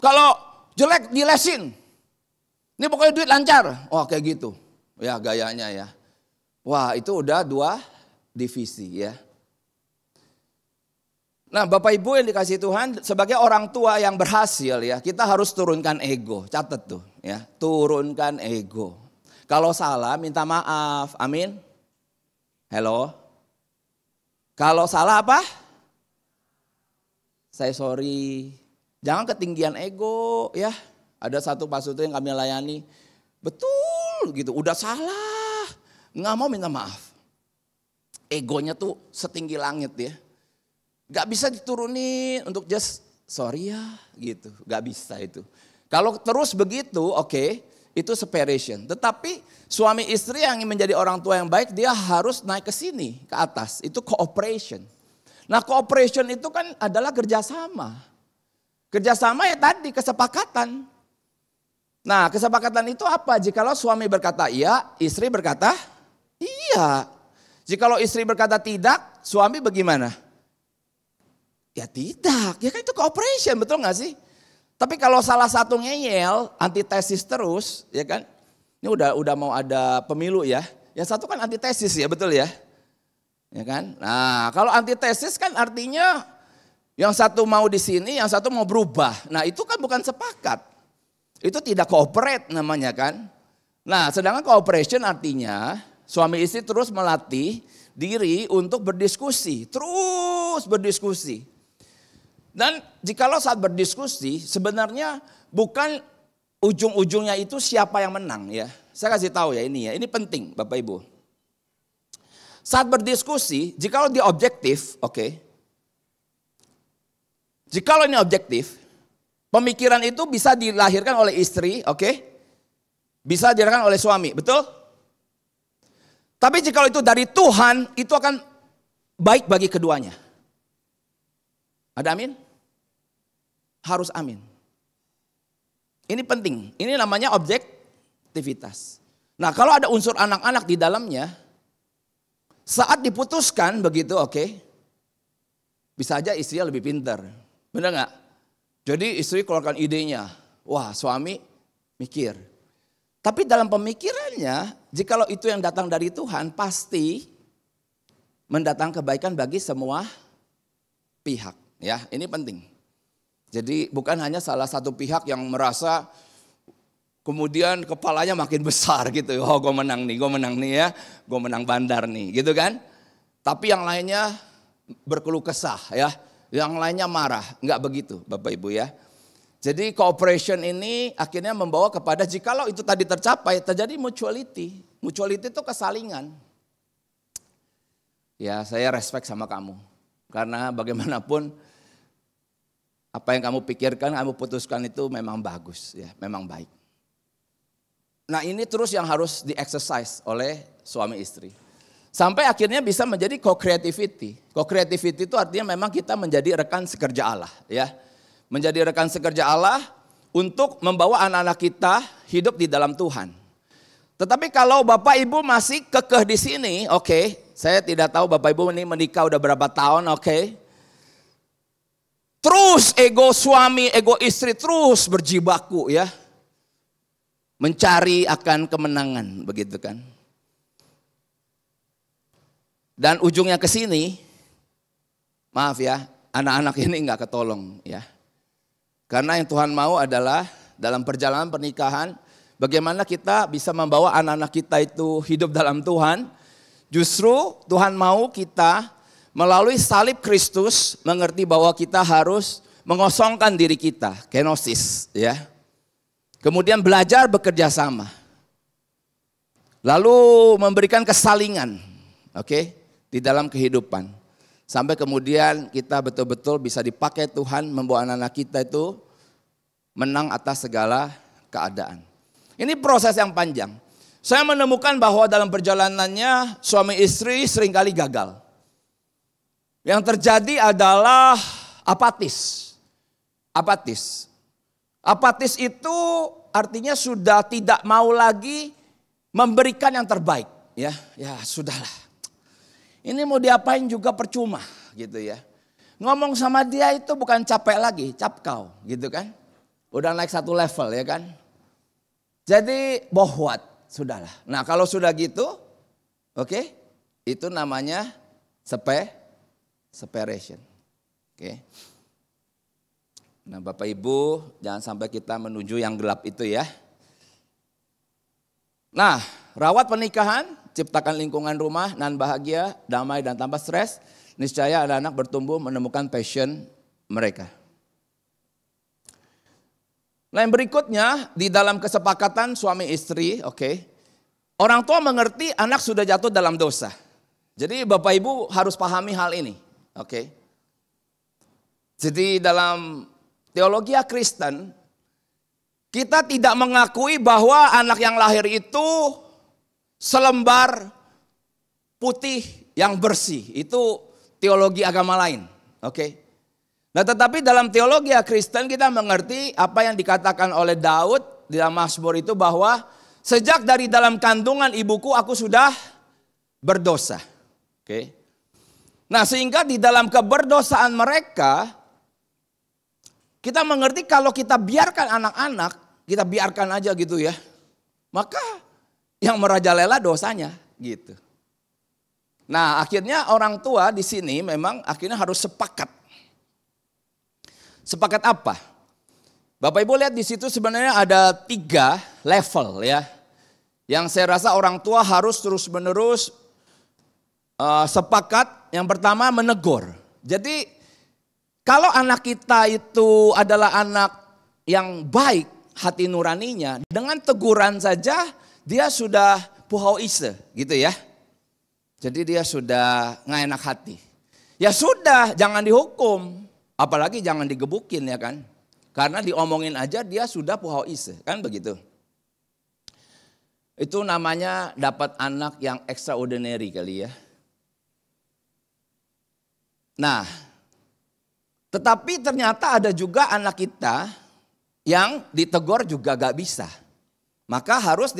Kalau jelek dilesin. Ini pokoknya duit lancar. Wah kayak gitu. Ya gayanya ya. Wah itu udah 2 divisi ya. Nah Bapak Ibu yang dikasihi Tuhan, sebagai orang tua yang berhasil ya, kita harus turunkan ego. Catat tuh ya, turunkan ego. Kalau salah minta maaf, amin. Hello. Kalau salah apa? Saya sorry. Jangan ketinggian ego ya. Ada satu pastor yang kami layani, betul gitu, udah salah. nggak mau minta maaf. Egonya tuh setinggi langit ya. Gak bisa diturunin untuk just sorry ya gitu. Gak bisa itu. Kalau terus begitu oke, itu separation. Tetapi suami istri yang ingin menjadi orang tua yang baik, dia harus naik ke sini, ke atas. Itu cooperation. Nah cooperation itu kan adalah kerjasama. Kerjasama ya tadi kesepakatan. Nah kesepakatan itu apa? Jikalau suami berkata iya, istri berkata iya. Jikalau istri berkata tidak, suami bagaimana? Ya tidak, ya kan itu cooperation, betul gak sih? Tapi kalau salah satu ngeyel, antitesis terus, ya kan? Ini udah mau ada pemilu ya. Yang satu kan antitesis ya, betul ya? Ya kan? Nah, kalau antitesis kan artinya yang satu mau di sini, yang satu mau berubah. Nah, itu kan bukan sepakat. Itu tidak cooperate namanya kan? Nah, sedangkan cooperation artinya suami istri terus melatih diri untuk berdiskusi, terus berdiskusi. Dan jikalau saat berdiskusi sebenarnya bukan ujung-ujungnya itu siapa yang menang ya. Saya kasih tahu ya ini penting Bapak Ibu. Saat berdiskusi, jikalau dia objektif, oke. Jikalau ini objektif, pemikiran itu bisa dilahirkan oleh istri, oke. Bisa dilahirkan oleh suami, betul? Tapi jikalau itu dari Tuhan, itu akan baik bagi keduanya. Ada amin? Harus amin. Ini penting. Ini namanya objektivitas. Nah kalau ada unsur anak-anak di dalamnya, saat diputuskan begitu oke. Bisa aja istrinya lebih pintar. Benar gak? Jadi istri keluarkan idenya. Wah suami mikir. Tapi dalam pemikirannya, jikalau itu yang datang dari Tuhan, pasti mendatangkan kebaikan bagi semua pihak. Ya, ini penting. Jadi bukan hanya salah satu pihak yang merasa kemudian kepalanya makin besar gitu. Oh gue menang nih ya. Gue menang bandar nih gitu kan. Tapi yang lainnya berkeluh kesah ya. Yang lainnya marah. Enggak begitu Bapak Ibu ya. Jadi cooperation ini akhirnya membawa kepada jikalau itu tadi tercapai terjadi mutuality. Mutuality itu kesalingan. Ya saya respect sama kamu. Karena bagaimanapun apa yang kamu pikirkan, kamu putuskan itu memang bagus, ya, memang baik. Nah ini terus yang harus di-exercise oleh suami istri. Sampai akhirnya bisa menjadi co-creativity. Co-creativity itu artinya memang kita menjadi rekan sekerja Allah. Ya, menjadi rekan sekerja Allah untuk membawa anak-anak kita hidup di dalam Tuhan. Tetapi kalau Bapak Ibu masih kekeh di sini, oke. Saya tidak tahu Bapak Ibu ini menikah udah berapa tahun, oke. Terus ego suami, ego istri terus berjibaku ya. Mencari akan kemenangan begitu kan. Dan ujungnya ke sini, maaf ya, anak-anak ini enggak ketolong ya. Karena yang Tuhan mau adalah dalam perjalanan pernikahan, bagaimana kita bisa membawa anak-anak kita itu hidup dalam Tuhan. Justru Tuhan mau kita melalui salib Kristus mengerti bahwa kita harus mengosongkan diri kita, kenosis ya. Kemudian belajar bekerja sama. Lalu memberikan kesalingan, oke, di dalam kehidupan. Sampai kemudian kita betul-betul bisa dipakai Tuhan membawa anak-anak kita itu menang atas segala keadaan. Ini proses yang panjang. Saya menemukan bahwa dalam perjalanannya suami istri seringkali gagal. Yang terjadi adalah apatis. Apatis. Apatis itu artinya sudah tidak mau lagi memberikan yang terbaik. Ya sudahlah. Ini mau diapain juga percuma gitu ya. Ngomong sama dia itu bukan capek lagi, capkau gitu kan. Udah naik satu level ya kan. Jadi bohwat, sudahlah. Nah kalau sudah gitu, oke, itu namanya separation. Oke. Nah Bapak Ibu jangan sampai kita menuju yang gelap itu ya. Nah rawat pernikahan, ciptakan lingkungan rumah nan bahagia, damai dan tanpa stres. Niscaya anak-anak bertumbuh menemukan passion mereka. Nah yang berikutnya di dalam kesepakatan suami istri, oke. orang tua mengerti anak sudah jatuh dalam dosa. Jadi Bapak Ibu harus pahami hal ini. Oke. Jadi dalam teologi Kristen, kita tidak mengakui bahwa anak yang lahir itu selembar putih yang bersih. Itu teologi agama lain. Oke. Nah, tetapi dalam teologi Kristen kita mengerti apa yang dikatakan oleh Daud di dalam Mazmur itu, bahwa sejak dari dalam kandungan ibuku aku sudah berdosa. Oke. Nah, sehingga di dalam keberdosaan mereka, kita mengerti kalau kita biarkan anak-anak, kita biarkan aja gitu ya, maka yang merajalela dosanya gitu. Nah, akhirnya orang tua di sini memang akhirnya harus sepakat. Sepakat apa? Bapak Ibu lihat di situ sebenarnya ada 3 level ya, yang saya rasa orang tua harus terus-menerus sepakat. Yang pertama menegur. Jadi kalau anak kita itu adalah anak yang baik hati nuraninya, dengan teguran saja dia sudah puhau ise gitu ya. Jadi dia sudah nggak enak hati. Ya sudah, jangan dihukum, apalagi jangan digebukin ya kan. Karena diomongin aja dia sudah puhau ise, kan begitu. Itu namanya dapat anak yang extraordinary kali ya. Nah, tetapi ternyata ada juga anak kita yang ditegur juga gak bisa. Maka harus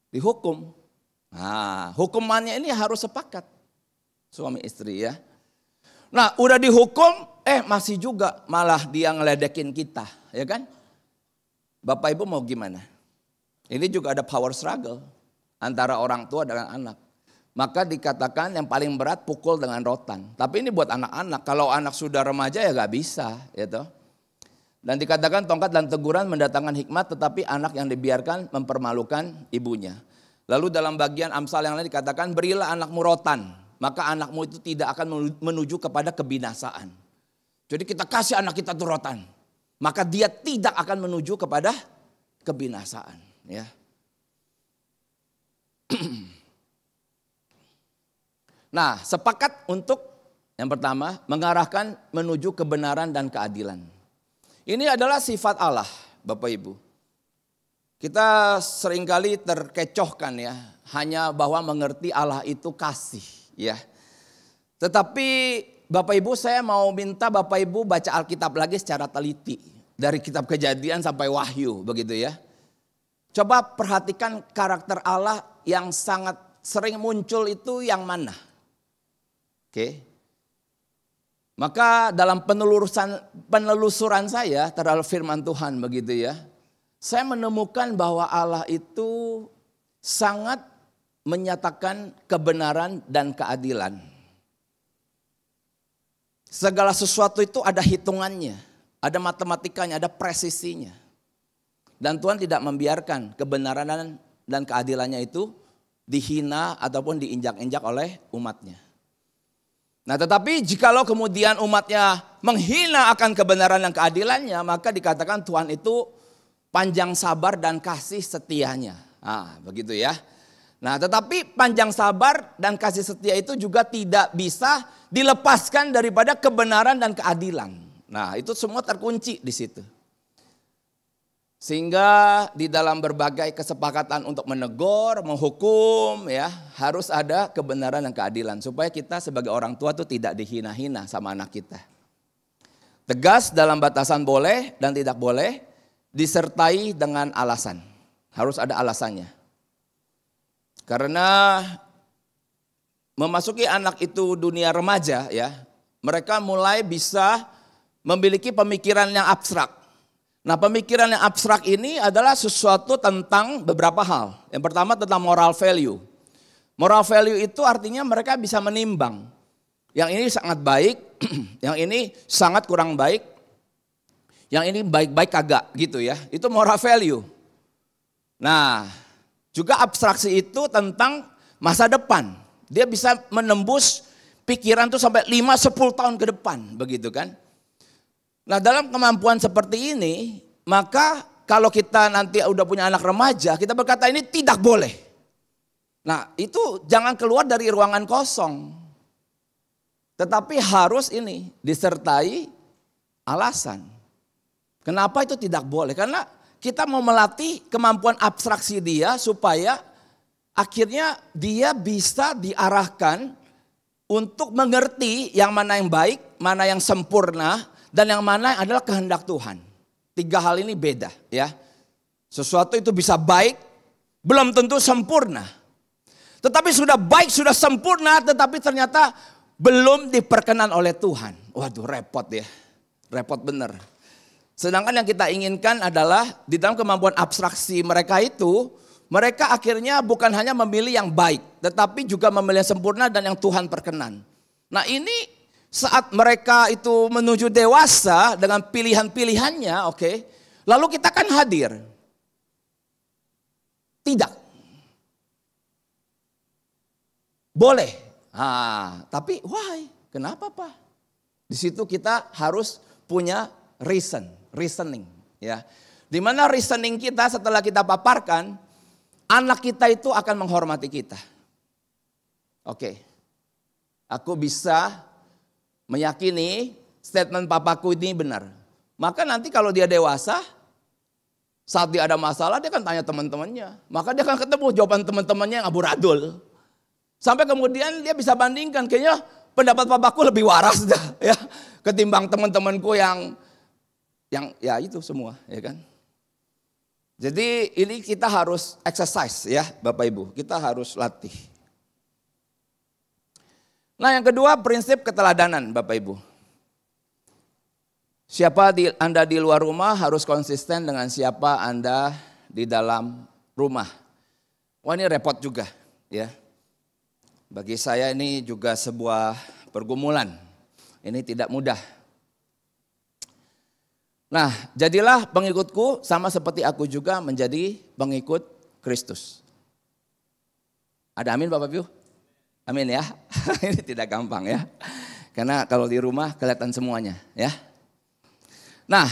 dihukum. Nah, hukumannya ini harus sepakat. Suami istri ya. Nah, udah dihukum, masih juga malah dia ngeledekin kita. Ya kan? Bapak Ibu mau gimana? Ini juga ada power struggle antara orang tua dengan anak. Maka dikatakan yang paling berat pukul dengan rotan. Tapi ini buat anak-anak. Kalau anak sudah remaja ya gak bisa. Gitu. Dan dikatakan tongkat dan teguran mendatangkan hikmat, tetapi anak yang dibiarkan mempermalukan ibunya. Lalu dalam bagian Amsal yang lain dikatakan, berilah anakmu rotan, maka anakmu itu tidak akan menuju kepada kebinasaan. Jadi kita kasih anak kita tuh rotan, maka dia tidak akan menuju kepada kebinasaan. Ya. Nah, sepakat untuk yang pertama mengarahkan menuju kebenaran dan keadilan. Ini adalah sifat Allah, Bapak Ibu. Kita seringkali terkecohkan ya, hanya bahwa mengerti Allah itu kasih ya. Tetapi Bapak Ibu, saya mau minta Bapak Ibu baca Alkitab lagi secara teliti. Dari kitab Kejadian sampai Wahyu, begitu ya. Coba perhatikan karakter Allah yang sangat sering muncul itu yang mana. Oke. Maka dalam penelusuran saya terhadap firman Tuhan begitu ya. Saya menemukan bahwa Allah itu sangat menyatakan kebenaran dan keadilan. Segala sesuatu itu ada hitungannya, ada matematikanya, ada presisinya. Dan Tuhan tidak membiarkan kebenaran dan keadilannya itu dihina ataupun diinjak-injak oleh umatnya. Nah, tetapi jikalau kemudian umatnya menghina akan kebenaran dan keadilannya, maka dikatakan Tuhan itu panjang sabar dan kasih setianya. Nah, begitu ya. Nah, tetapi panjang sabar dan kasih setia itu juga tidak bisa dilepaskan daripada kebenaran dan keadilan. Nah, itu semua terkunci di situ. Sehingga di dalam berbagai kesepakatan untuk menegur, menghukum ya, harus ada kebenaran dan keadilan supaya kita sebagai orang tua tuh tidak dihina-hina sama anak kita. Tegas dalam batasan boleh dan tidak boleh, disertai dengan alasan. Harus ada alasannya. Karena memasuki anak itu dunia remaja ya, mereka mulai bisa memiliki pemikiran yang abstrak. Nah, pemikiran yang abstrak ini adalah sesuatu tentang beberapa hal. Yang pertama tentang moral value. Moral value itu artinya mereka bisa menimbang. Yang ini sangat baik, yang ini sangat kurang baik, yang ini baik-baik kagak gitu ya. Itu moral value. Nah, juga abstraksi itu tentang masa depan. Dia bisa menembus pikiran tuh sampai 5-10 tahun ke depan begitu kan. Nah, dalam kemampuan seperti ini, maka kalau kita nanti udah punya anak remaja, kita berkata ini tidak boleh. Nah itu jangan keluar dari ruangan kosong. Tetapi harus ini disertai alasan. Kenapa itu tidak boleh? Karena kita mau melatih kemampuan abstraksi dia supaya akhirnya dia bisa diarahkan untuk mengerti yang mana yang baik, mana yang sempurna, dan yang mana adalah kehendak Tuhan. 3 hal ini beda ya. Sesuatu itu bisa baik, belum tentu sempurna. Tetapi sudah baik, sudah sempurna, tetapi ternyata belum diperkenan oleh Tuhan. Waduh repot ya, repot bener. Sedangkan yang kita inginkan adalah di dalam kemampuan abstraksi mereka itu, mereka akhirnya bukan hanya memilih yang baik, tetapi juga memilih yang sempurna dan yang Tuhan perkenan. Nah ini saat mereka itu menuju dewasa dengan pilihan-pilihannya, oke, lalu kita kan hadir. Tidak. Boleh. Tapi why? Kenapa Pak? Di situ kita harus punya reasoning, ya. Di mana reasoning kita setelah kita paparkan, anak kita itu akan menghormati kita. Oke. Aku bisa meyakini statement papaku ini benar. Maka nanti kalau dia dewasa, saat dia ada masalah dia akan tanya teman-temannya. Maka dia akan ketemu jawaban teman-temannya yang amburadul. Sampai kemudian dia bisa bandingkan, kayaknya pendapat papaku lebih waras dah ya ketimbang teman-temanku yang ya itu semua ya kan. Jadi ini kita harus exercise ya Bapak Ibu, kita harus latih. Nah yang kedua prinsip keteladanan Bapak Ibu. Anda di luar rumah harus konsisten dengan siapa Anda di dalam rumah. Wah ini repot juga ya. Bagi saya ini juga sebuah pergumulan. Ini tidak mudah. Nah, jadilah pengikutku sama seperti aku juga menjadi pengikut Kristus. Ada amin Bapak Ibu? Amin ya. Ini tidak gampang ya. Karena kalau di rumah kelihatan semuanya ya. Nah,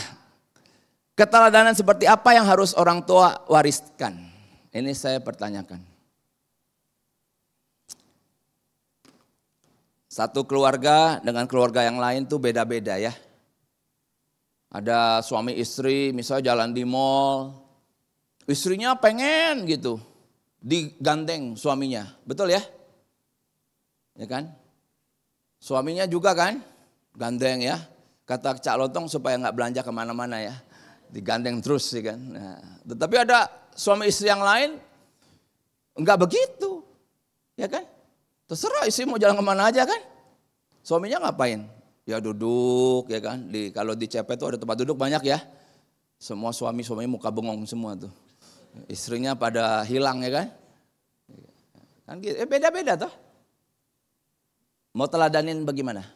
keteladanan seperti apa yang harus orang tua wariskan? Ini saya pertanyakan. Satu keluarga dengan keluarga yang lain tuh beda-beda ya. Ada suami istri misalnya jalan di mall. Istrinya pengen gitu digandeng suaminya. Betul ya? Ya kan? Suaminya juga kan gandeng ya. Kata Cak Lontong supaya nggak belanja kemana-mana ya. Digandeng terus ya kan. Nah, tetapi ada suami istri yang lain nggak begitu. Ya kan? Terserah istri mau jalan kemana aja kan. Suaminya ngapain? Ya duduk ya kan. Kalau di CP itu ada tempat duduk banyak ya. Semua suami muka bengong semua tuh. Istrinya pada hilang ya kan. Kan beda-beda toh. Mau teladanin bagaimana?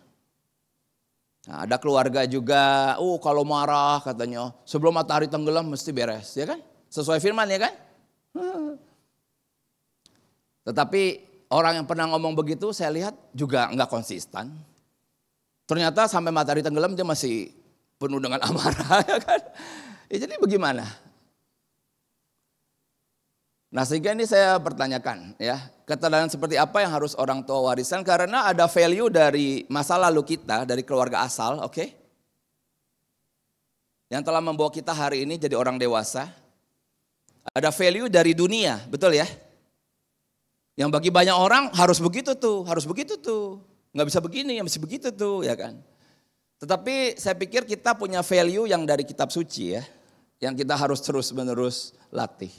Nah, ada keluarga juga, kalau marah katanya sebelum matahari tenggelam mesti beres ya kan. Sesuai firman ya kan. Tetapi orang yang pernah ngomong begitu saya lihat juga enggak konsisten. Ternyata sampai matahari tenggelam dia masih penuh dengan amarah ya kan. Ya, jadi bagaimana? Nah sehingga ini saya pertanyakan ya. Keteladanan seperti apa yang harus orang tua wariskan. Karena ada value dari masa lalu kita, dari keluarga asal, oke? Yang telah membawa kita hari ini jadi orang dewasa. Ada value dari dunia, betul ya? Yang bagi banyak orang harus begitu tuh. Nggak bisa begini, yang bisa begitu tuh ya kan. Tetapi saya pikir kita punya value yang dari kitab suci ya. Yang kita harus terus menerus latih.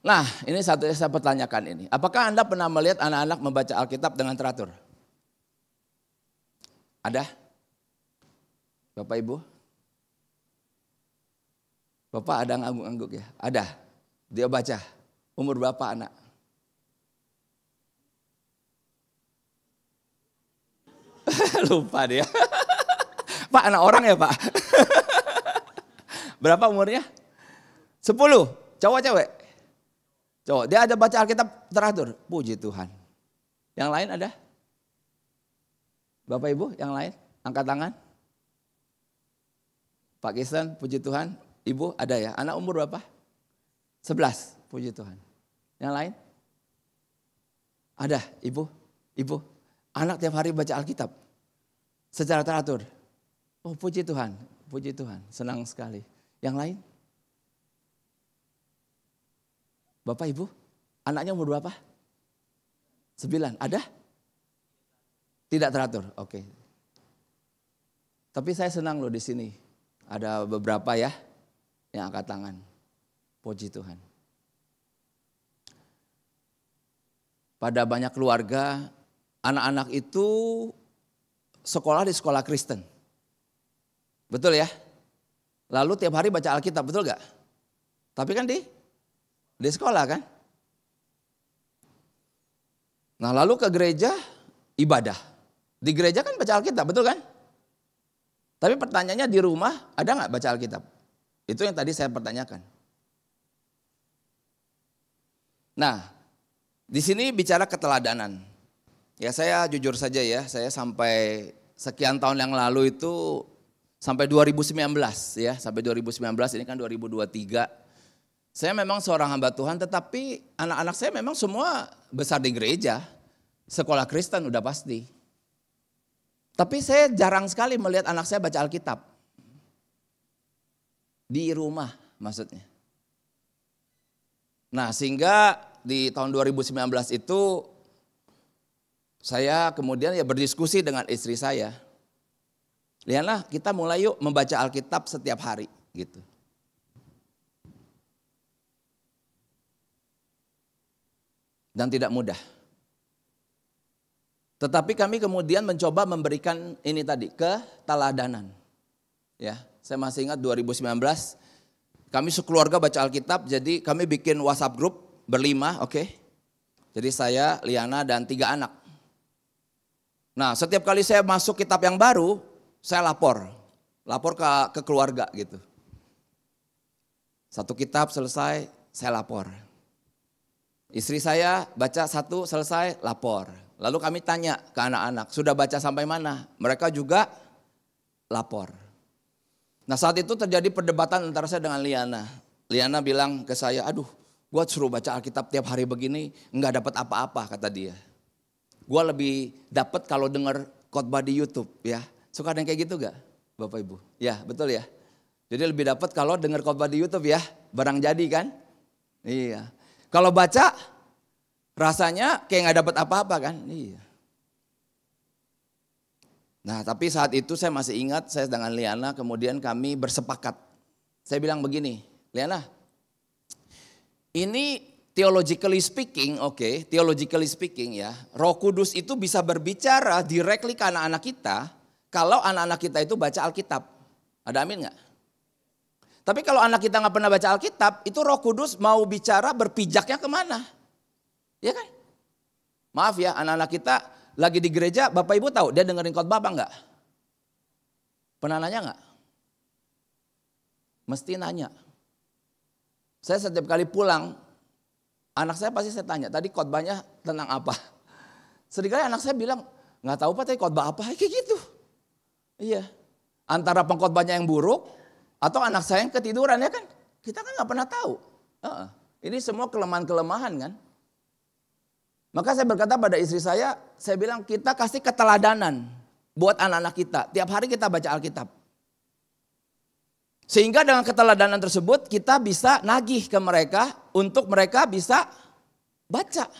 Nah ini satu saya pertanyakan ini. Apakah Anda pernah melihat anak-anak membaca Alkitab dengan teratur? Ada? Bapak Ibu? Bapak ada ngangguk-ngangguk ya? Ada. Dia baca. Umur berapa anak? Lupa dia. Pak anak orang ya Pak? Berapa umurnya? 10. Cowok cewek? Cowok. Dia ada baca Alkitab teratur. Puji Tuhan. Yang lain ada? Bapak Ibu yang lain? Angkat tangan. Pak Kristen, puji Tuhan. Ibu ada ya? Anak umur berapa? 11, puji Tuhan. Yang lain? Ada, ibu? Ibu, anak tiap hari baca Alkitab secara teratur. Oh, puji Tuhan, senang sekali. Yang lain? Bapak, ibu, anaknya umur berapa? 9, ada? Tidak teratur, oke. Tapi saya senang loh di sini. Ada beberapa ya yang angkat tangan. Puji Tuhan. Pada banyak keluarga, anak-anak itu sekolah di sekolah Kristen. Betul ya? Lalu tiap hari baca Alkitab, betul gak? Tapi kan di sekolah kan? Nah lalu ke gereja ibadah. Di gereja kan baca Alkitab, betul kan? Tapi pertanyaannya di rumah ada gak baca Alkitab? Itu yang tadi saya pertanyakan. Nah, di sini bicara keteladanan. Ya saya jujur saja ya, saya sampai sekian tahun yang lalu itu sampai 2019 ya, sampai 2019 ini kan 2023. Saya memang seorang hamba Tuhan, tetapi anak-anak saya memang semua besar di gereja, sekolah Kristen udah pasti. Tapi saya jarang sekali melihat anak saya baca Alkitab. Di rumah maksudnya. Nah sehingga di tahun 2019 itu saya kemudian ya berdiskusi dengan istri saya. Lihatlah kita mulai yuk membaca Alkitab setiap hari gitu. Dan tidak mudah. Tetapi kami kemudian mencoba memberikan ini tadi, keteladanan. Ya, saya masih ingat 2019 kami sekeluarga baca Alkitab, jadi kami bikin WhatsApp grup berlima, oke. Jadi saya, Liana dan 3 anak. Nah, setiap kali saya masuk kitab yang baru, saya lapor ke keluarga gitu. Satu kitab selesai, saya lapor. Istri saya baca 1 selesai, lapor. Lalu kami tanya ke anak-anak, sudah baca sampai mana? Mereka juga lapor. Nah saat itu terjadi perdebatan antara saya dengan Liana. Liana bilang ke saya, aduh gue suruh baca Alkitab tiap hari begini, nggak dapat apa-apa kata dia. Gue lebih dapat kalau dengar khotbah di YouTube ya. Suka ada yang kayak gitu gak Bapak Ibu? Ya betul ya. Jadi lebih dapat kalau dengar khotbah di YouTube ya, barang jadi kan? Iya. Kalau baca rasanya kayak nggak dapat apa-apa kan? Iya. Nah tapi saat itu saya masih ingat saya dengan Liana kemudian kami bersepakat. Saya bilang begini, Liana ini theologically speaking, oke, theologically speaking ya, Roh Kudus itu bisa berbicara directly ke anak-anak kita kalau anak-anak kita itu baca Alkitab. Ada amin gak? Tapi kalau anak kita gak pernah baca Alkitab, itu Roh Kudus mau bicara berpijaknya kemana? Ya kan? Maaf ya, anak-anak kita lagi di gereja, Bapak Ibu tahu dia dengerin khotbah apa enggak? Pernah nanya enggak? Mesti nanya. Saya setiap kali pulang, anak saya pasti saya tanya, tadi khotbahnya tentang apa? Seringkali anak saya bilang, enggak tahu Pak tadi khotbah apa, kayak gitu. Iya, antara pengkhotbahnya yang buruk, atau anak saya yang ketiduran ya kan? Kita kan enggak pernah tahu. Ini semua kelemahan-kelemahan kan? Maka saya berkata pada istri saya bilang kita kasih keteladanan buat anak-anak kita. Tiap hari kita baca Alkitab. Sehingga dengan keteladanan tersebut kita bisa nagih ke mereka untuk mereka bisa baca.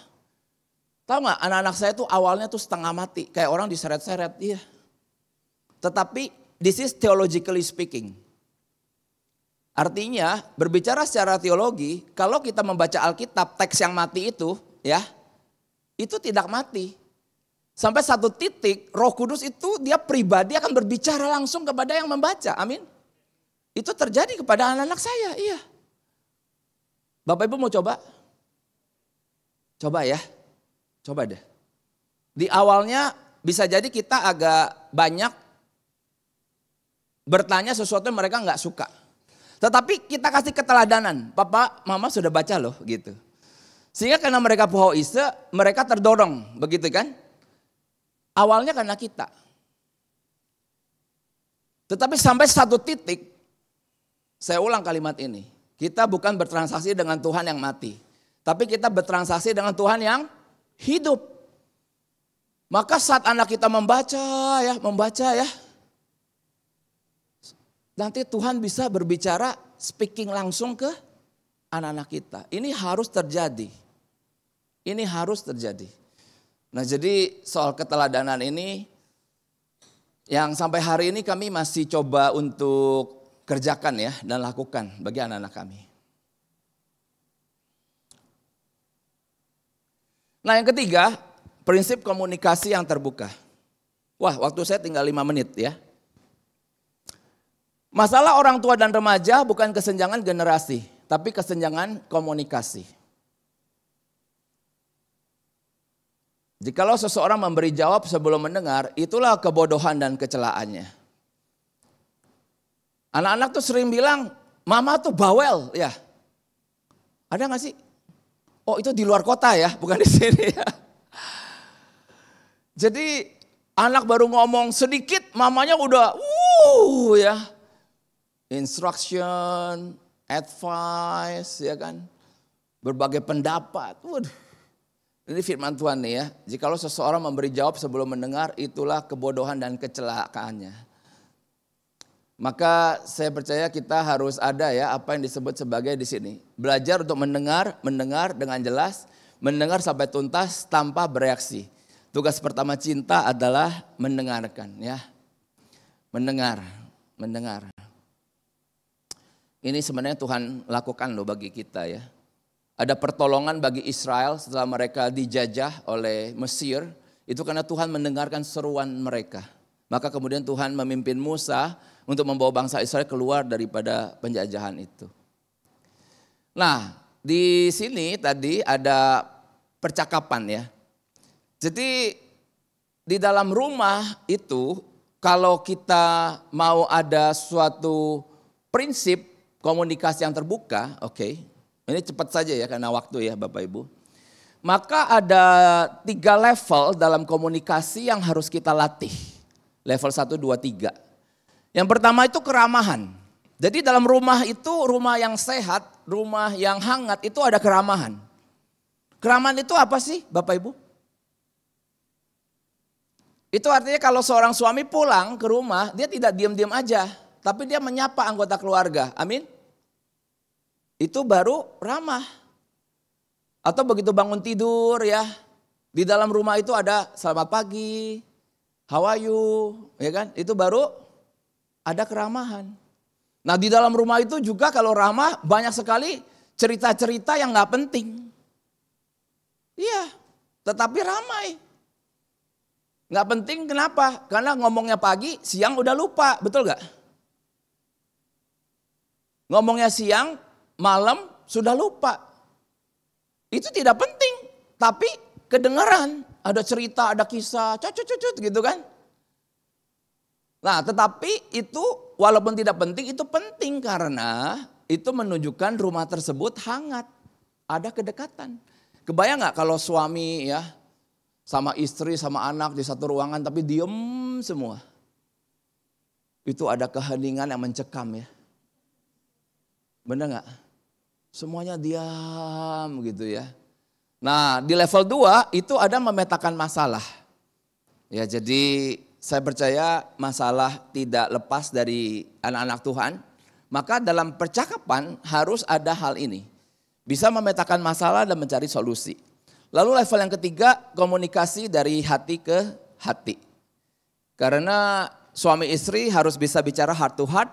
Tahu gak anak-anak saya tuh awalnya tuh setengah mati. Kayak orang diseret-seret. Iya. Tetapi this is theologically speaking. Artinya berbicara secara teologi kalau kita membaca Alkitab teks yang mati itu ya. Itu tidak mati. Sampai satu titik Roh Kudus itu dia pribadi akan berbicara langsung kepada yang membaca. Amin. Itu terjadi kepada anak-anak saya. Iya. Bapak Ibu mau coba? Coba ya. Coba deh. Di awalnya bisa jadi kita agak banyak bertanya sesuatu yang mereka nggak suka. Tetapi kita kasih keteladanan. Papa, mama sudah baca loh gitu. Sehingga karena mereka pohoise, mereka terdorong, begitu kan? Awalnya karena kita. Tetapi sampai satu titik, Saya ulang kalimat ini. Kita bukan bertransaksi dengan Tuhan yang mati. Tapi kita bertransaksi dengan Tuhan yang hidup. Maka saat anak kita membaca ya. Nanti Tuhan bisa berbicara, speaking langsung ke anak-anak kita. Ini harus terjadi. Nah, jadi soal keteladanan ini yang sampai hari ini kami masih coba untuk kerjakan ya dan lakukan bagi anak-anak kami. Nah, yang ketiga, prinsip komunikasi yang terbuka. Wah, waktu saya tinggal 5 menit ya. Masalah orang tua dan remaja bukan kesenjangan generasi, tapi kesenjangan komunikasi. Jikalau seseorang memberi jawab sebelum mendengar, itulah kebodohan dan kecelaannya. Anak-anak tuh sering bilang, mama tuh bawel ya. Ada gak sih? Oh, itu di luar kota ya, bukan di sini ya. Jadi anak baru ngomong sedikit, mamanya udah ya. Instruction, advice, ya kan. Berbagai pendapat. Waduh. Ini firman Tuhan nih ya. Jikalau seseorang memberi jawab sebelum mendengar, itulah kebodohan dan kecelakaannya. Maka saya percaya kita harus ada ya apa yang disebut sebagai di sini. Belajar untuk mendengar dengan jelas, mendengar sampai tuntas tanpa bereaksi. Tugas pertama cinta adalah mendengarkan ya. Mendengar. Ini sebenarnya Tuhan lakukan loh bagi kita ya. Ada pertolongan bagi Israel setelah mereka dijajah oleh Mesir. Itu karena Tuhan mendengarkan seruan mereka. Maka kemudian Tuhan memimpin Musa untuk membawa bangsa Israel keluar daripada penjajahan itu. Nah, di sini tadi ada percakapan ya. Jadi di dalam rumah itu kalau kita mau ada suatu prinsip komunikasi yang terbuka, oke. Ini cepat saja ya karena waktu ya Bapak Ibu. Maka ada 3 level dalam komunikasi yang harus kita latih. Level 1, 2, 3. Yang pertama itu keramahan. Jadi dalam rumah itu, rumah yang sehat, rumah yang hangat itu ada keramahan. Keramahan itu apa sih Bapak Ibu? Itu artinya kalau seorang suami pulang ke rumah, dia tidak diam-diam aja. Tapi dia menyapa anggota keluarga, amin. Itu baru ramah. Atau begitu bangun tidur ya, di dalam rumah itu ada selamat pagi, how are you, ya kan? Itu baru ada keramahan. Nah di dalam rumah itu juga kalau ramah banyak sekali cerita-cerita yang gak penting. Iya, tetapi ramai. Gak penting kenapa? Karena ngomongnya pagi, siang udah lupa, betul gak? Ngomongnya siang, malam sudah lupa. Itu tidak penting, tapi kedengaran. Ada cerita, ada kisah, cucut gitu kan. Nah tetapi itu walaupun tidak penting, itu penting karena itu menunjukkan rumah tersebut hangat. Ada kedekatan. Kebayang gak kalau suami ya sama istri sama anak di satu ruangan tapi diem semua. Itu ada keheningan yang mencekam ya. Benar gak? Semuanya diam gitu ya. Nah di level 2 itu ada memetakan masalah. Ya jadi saya percaya masalah tidak lepas dari anak-anak Tuhan. Maka dalam percakapan harus ada hal ini. Bisa memetakan masalah dan mencari solusi. Lalu level yang ketiga komunikasi dari hati ke hati. Karena suami istri harus bisa bicara heart to heart.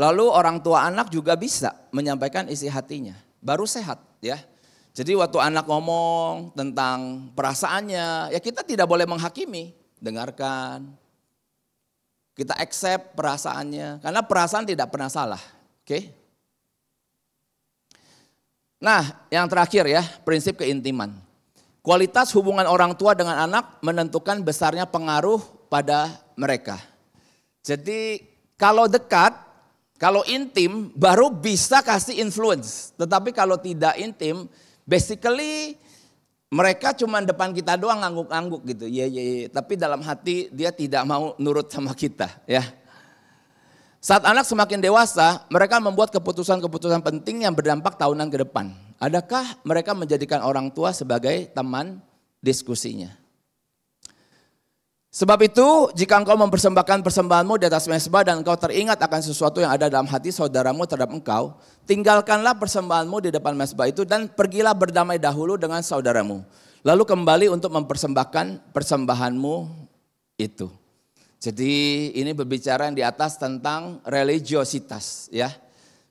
Lalu orang tua anak juga bisa menyampaikan isi hatinya. Baru sehat ya. Jadi waktu anak ngomong tentang perasaannya, ya kita tidak boleh menghakimi. Dengarkan. Kita accept perasaannya. Karena perasaan tidak pernah salah. Oke. Nah yang terakhir ya, prinsip keintiman. Kualitas hubungan orang tua dengan anak menentukan besarnya pengaruh pada mereka. Jadi kalau dekat, kalau intim baru bisa kasih influence. Tetapi kalau tidak intim, basically mereka cuma depan kita doang ngangguk-ngangguk gitu. Iya. Tapi dalam hati dia tidak mau nurut sama kita ya. Saat anak semakin dewasa, mereka membuat keputusan-keputusan penting yang berdampak tahunan ke depan. Adakah mereka menjadikan orang tua sebagai teman diskusinya? Sebab itu, jika engkau mempersembahkan persembahanmu di atas mezbah dan engkau teringat akan sesuatu yang ada dalam hati saudaramu terhadap engkau, tinggalkanlah persembahanmu di depan mezbah itu dan pergilah berdamai dahulu dengan saudaramu. Lalu kembali untuk mempersembahkan persembahanmu itu. Jadi ini berbicara di atas tentang religiositas, ya.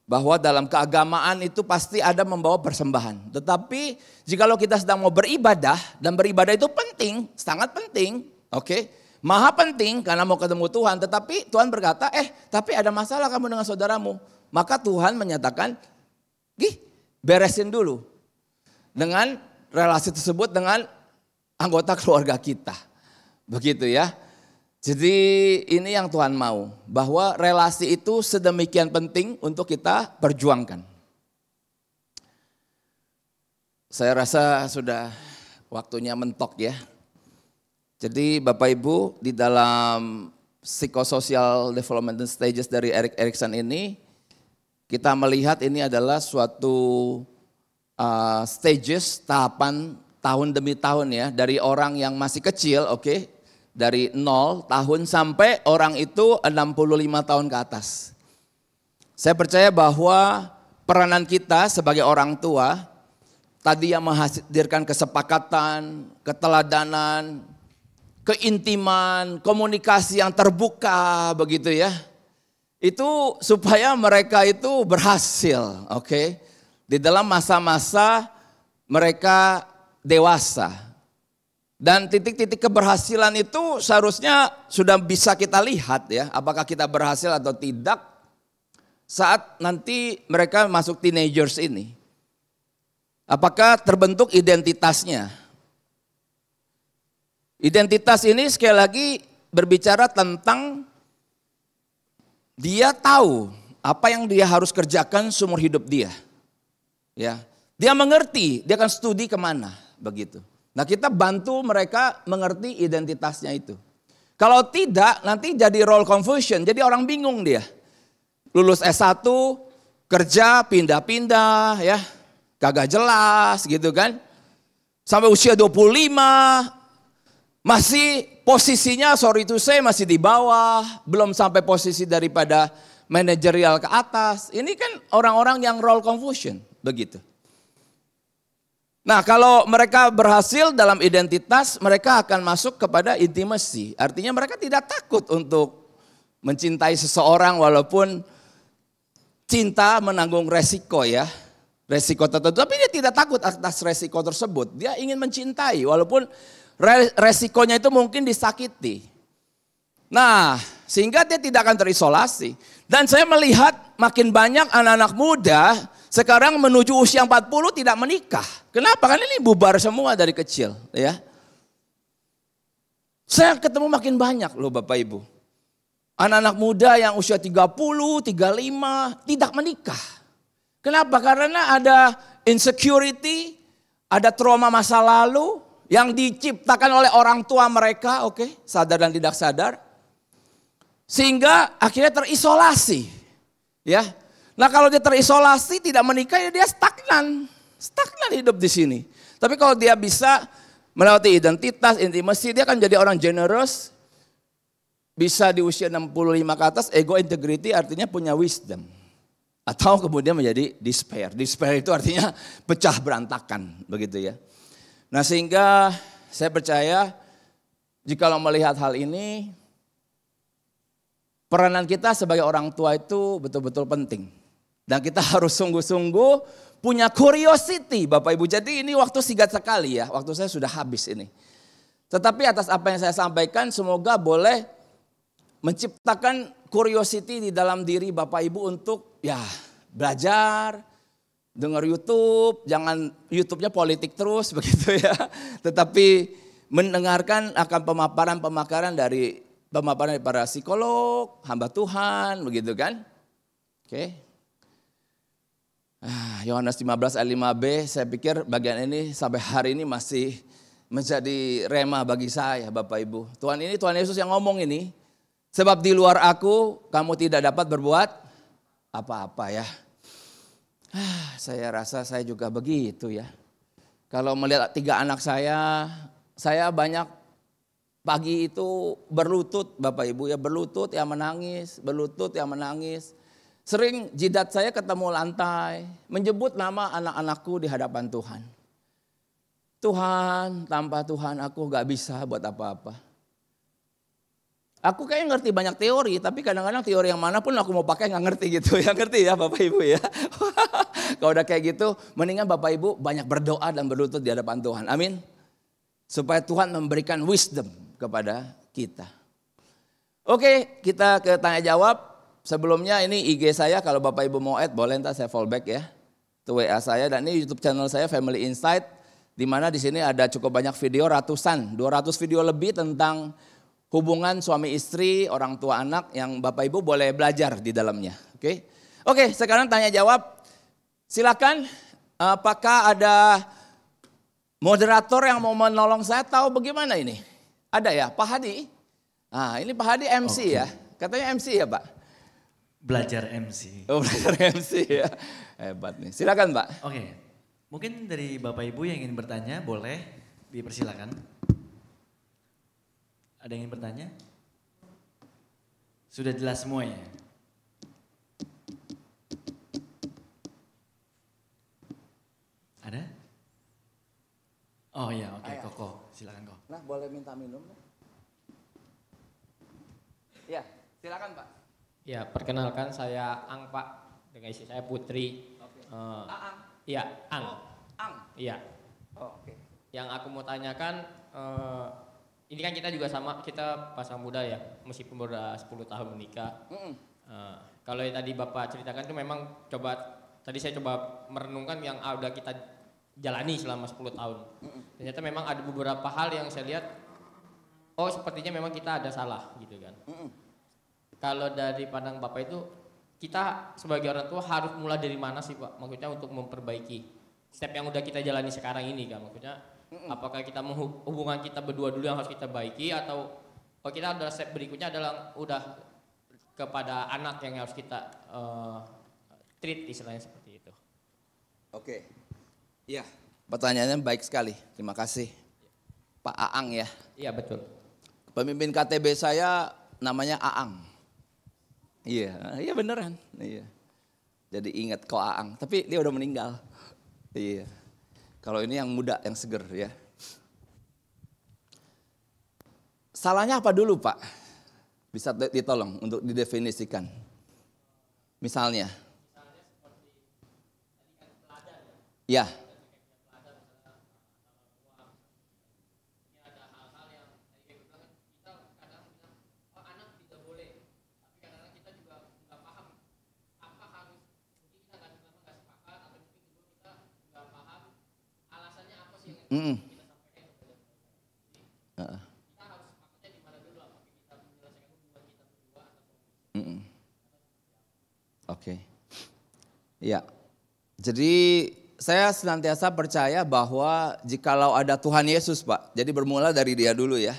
Bahwa dalam keagamaan itu pasti ada membawa persembahan. Tetapi jikalau kita sedang mau beribadah, dan beribadah itu penting, sangat penting. Oke, maha penting karena mau ketemu Tuhan, tetapi Tuhan berkata, tapi ada masalah kamu dengan saudaramu. Maka Tuhan menyatakan, beresin dulu dengan relasi tersebut dengan anggota keluarga kita. Begitu ya. Jadi ini yang Tuhan mau, bahwa relasi itu sedemikian penting untuk kita perjuangkan. Saya rasa sudah waktunya mentok ya. Jadi Bapak Ibu, di dalam psychosocial development stages dari Erik Erikson ini, kita melihat ini adalah suatu stages, tahapan tahun demi tahun ya, dari orang yang masih kecil, dari 0 tahun sampai orang itu 65 tahun ke atas. Saya percaya bahwa peranan kita sebagai orang tua, tadi yang menghadirkan kesepakatan, keteladanan, keintiman, komunikasi yang terbuka begitu ya. Itu supaya mereka itu berhasil, di dalam masa-masa mereka dewasa. Dan titik-titik keberhasilan itu seharusnya sudah bisa kita lihat ya, apakah kita berhasil atau tidak saat nanti mereka masuk teenagers ini. Apakah terbentuk identitasnya? Identitas ini sekali lagi berbicara tentang dia tahu apa yang dia harus kerjakan seumur hidup dia. Ya, dia mengerti, dia akan studi kemana, begitu. Nah kita bantu mereka mengerti identitasnya itu. Kalau tidak nanti jadi role confusion, jadi orang bingung dia. Lulus S1, kerja pindah-pindah ya, kagak jelas gitu kan. Sampai usia 25, masih posisinya sorry to say masih di bawah, belum sampai posisi daripada manajerial ke atas. Ini kan orang-orang yang role confusion, begitu. Nah kalau mereka berhasil dalam identitas, mereka akan masuk kepada intimacy. Artinya mereka tidak takut untuk mencintai seseorang walaupun cinta menanggung resiko ya. Resiko tertentu, tapi dia tidak takut atas resiko tersebut. Dia ingin mencintai walaupun resikonya itu mungkin disakiti. Nah, sehingga dia tidak akan terisolasi. Dan saya melihat makin banyak anak-anak muda sekarang menuju usia 40 tidak menikah. Kenapa? Karena ini bubar semua dari kecil, ya. Saya ketemu makin banyak loh Bapak Ibu. Anak-anak muda yang usia 30, 35 tidak menikah. Kenapa? Karena ada insecurity, ada trauma masa lalu, yang diciptakan oleh orang tua mereka, sadar dan tidak sadar. Sehingga akhirnya terisolasi. Ya. Nah kalau dia terisolasi, tidak menikah, ya dia stagnan. Stagnan hidup di sini. Tapi kalau dia bisa melewati identitas, intimasi, dia akan jadi orang generous. Bisa di usia 65 ke atas, ego integrity artinya punya wisdom. Atau kemudian menjadi despair. Despair itu artinya pecah berantakan, begitu ya. Nah sehingga saya percaya jika melihat hal ini, peranan kita sebagai orang tua itu betul-betul penting. Dan kita harus sungguh-sungguh punya curiosity Bapak Ibu. Jadi ini waktu singkat sekali ya, waktu saya sudah habis ini. Tetapi atas apa yang saya sampaikan semoga boleh menciptakan curiosity di dalam diri Bapak Ibu untuk ya belajar, dengar YouTube, jangan YouTube-nya politik terus begitu ya. Tetapi mendengarkan akan pemaparan dari para psikolog, hamba Tuhan, begitu kan. Yohanes 15 ayat 5b, saya pikir bagian ini sampai hari ini masih menjadi rema bagi saya Bapak Ibu. Tuhan Yesus yang ngomong ini. Sebab di luar aku kamu tidak dapat berbuat apa-apa ya. Saya rasa saya juga begitu ya. Kalau melihat 3 anak saya banyak pagi itu berlutut Bapak Ibu ya, berlutut yang menangis, berlutut yang menangis. Sering jidat saya ketemu lantai, menyebut nama anak-anakku di hadapan Tuhan. Tuhan, tanpa Tuhan aku gak bisa buat apa-apa. Aku kayak ngerti banyak teori, tapi kadang-kadang teori yang manapun aku mau pakai gak ngerti gitu ya. Ngerti ya Bapak Ibu ya. Kalau udah kayak gitu, mendingan Bapak Ibu banyak berdoa dan berlutut di hadapan Tuhan. Amin. Supaya Tuhan memberikan wisdom kepada kita. Oke, kita ke tanya jawab. Sebelumnya ini IG saya, kalau Bapak Ibu mau add boleh ntar saya fallback ya. Itu WA saya dan ini YouTube channel saya Family Insight. Di mana di sini ada cukup banyak video, 200 video lebih tentang hubungan suami istri, orang tua anak yang Bapak Ibu boleh belajar di dalamnya. Oke, sekarang tanya jawab. Silakan, apakah ada moderator yang mau menolong saya tahu bagaimana ini? Ada ya, Pak Hadi? Nah, ini Pak Hadi MC ya. Katanya MC ya, Pak? Belajar MC. Oh, belajar MC ya. Hebat nih. Silakan, Pak. Oke. Mungkin dari Bapak Ibu yang ingin bertanya boleh dipersilakan. Ada yang ingin bertanya? Sudah jelas semuanya? Ada? Oh iya, oke, Koko. Silakan, Koko. Nah, boleh minta minum? Ya, silakan, Pak. Ya, perkenalkan saya Ang, Pak. Dengan istri saya Putri. Ang? Iya, Ang. Oh, Ang? Iya. Oh, oke. Yang aku mau tanyakan, ini kan kita juga sama, kita pasang muda ya, meskipun baru 10 tahun menikah. Kalau yang tadi Bapak ceritakan itu memang tadi saya coba merenungkan yang udah kita jalani selama 10 tahun. Ternyata memang ada beberapa hal yang saya lihat, oh sepertinya memang kita ada salah gitu kan. Kalau dari pandang Bapak itu, kita sebagai orang tua harus mulai dari mana sih Pak? Maksudnya untuk memperbaiki step yang udah kita jalani sekarang ini kan. Maksudnya apakah kita hubungan kita berdua dulu yang harus kita baiki atau kita adalah step berikutnya adalah udah kepada anak yang harus kita treat istilahnya seperti itu. Oke. Iya, pertanyaannya baik sekali. Terima kasih. Pak Aang ya. Iya betul. Pemimpin KTB saya namanya Aang. Iya beneran. Iya. Jadi ingat kok Aang, tapi dia udah meninggal. Iya. Kalau ini yang muda, yang seger ya. Salahnya apa dulu Pak? Bisa ditolong untuk didefinisikan. Misalnya. Ya. Oke. Ya. Jadi saya senantiasa percaya bahwa jikalau ada Tuhan Yesus Pak, jadi bermula dari dia dulu ya.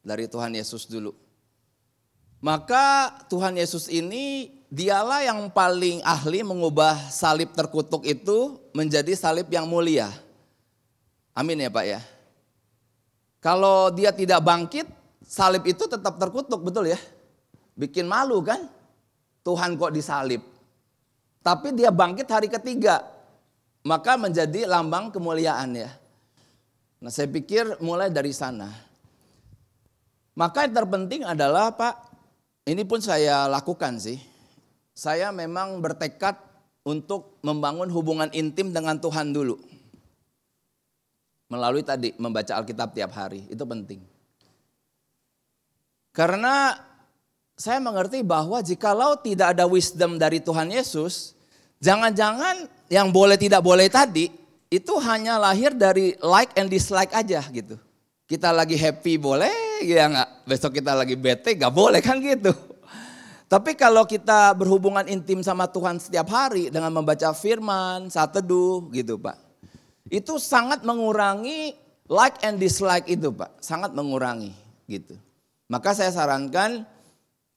Dari Tuhan Yesus dulu. Maka Tuhan Yesus ini dialah yang paling ahli mengubah salib terkutuk itu menjadi salib yang mulia. Amin ya Pak ya. Kalau dia tidak bangkit, salib itu tetap terkutuk, betul ya? Bikin malu kan? Tuhan kok disalib. Tapi dia bangkit hari ketiga, maka menjadi lambang kemuliaan ya. Nah saya pikir mulai dari sana. Maka yang terpenting adalah Pak, ini pun saya lakukan sih. Saya memang bertekad untuk membangun hubungan intim dengan Tuhan dulu. Melalui tadi membaca Alkitab tiap hari, itu penting. Karena saya mengerti bahwa jikalau tidak ada wisdom dari Tuhan Yesus, jangan-jangan yang boleh tidak boleh tadi itu hanya lahir dari like and dislike aja gitu. Kita lagi happy boleh, ya enggak. Besok kita lagi bete gak boleh kan gitu. Tapi kalau kita berhubungan intim sama Tuhan setiap hari dengan membaca firman, saat teduh gitu Pak. Itu sangat mengurangi like and dislike itu Pak. Sangat mengurangi gitu. Maka saya sarankan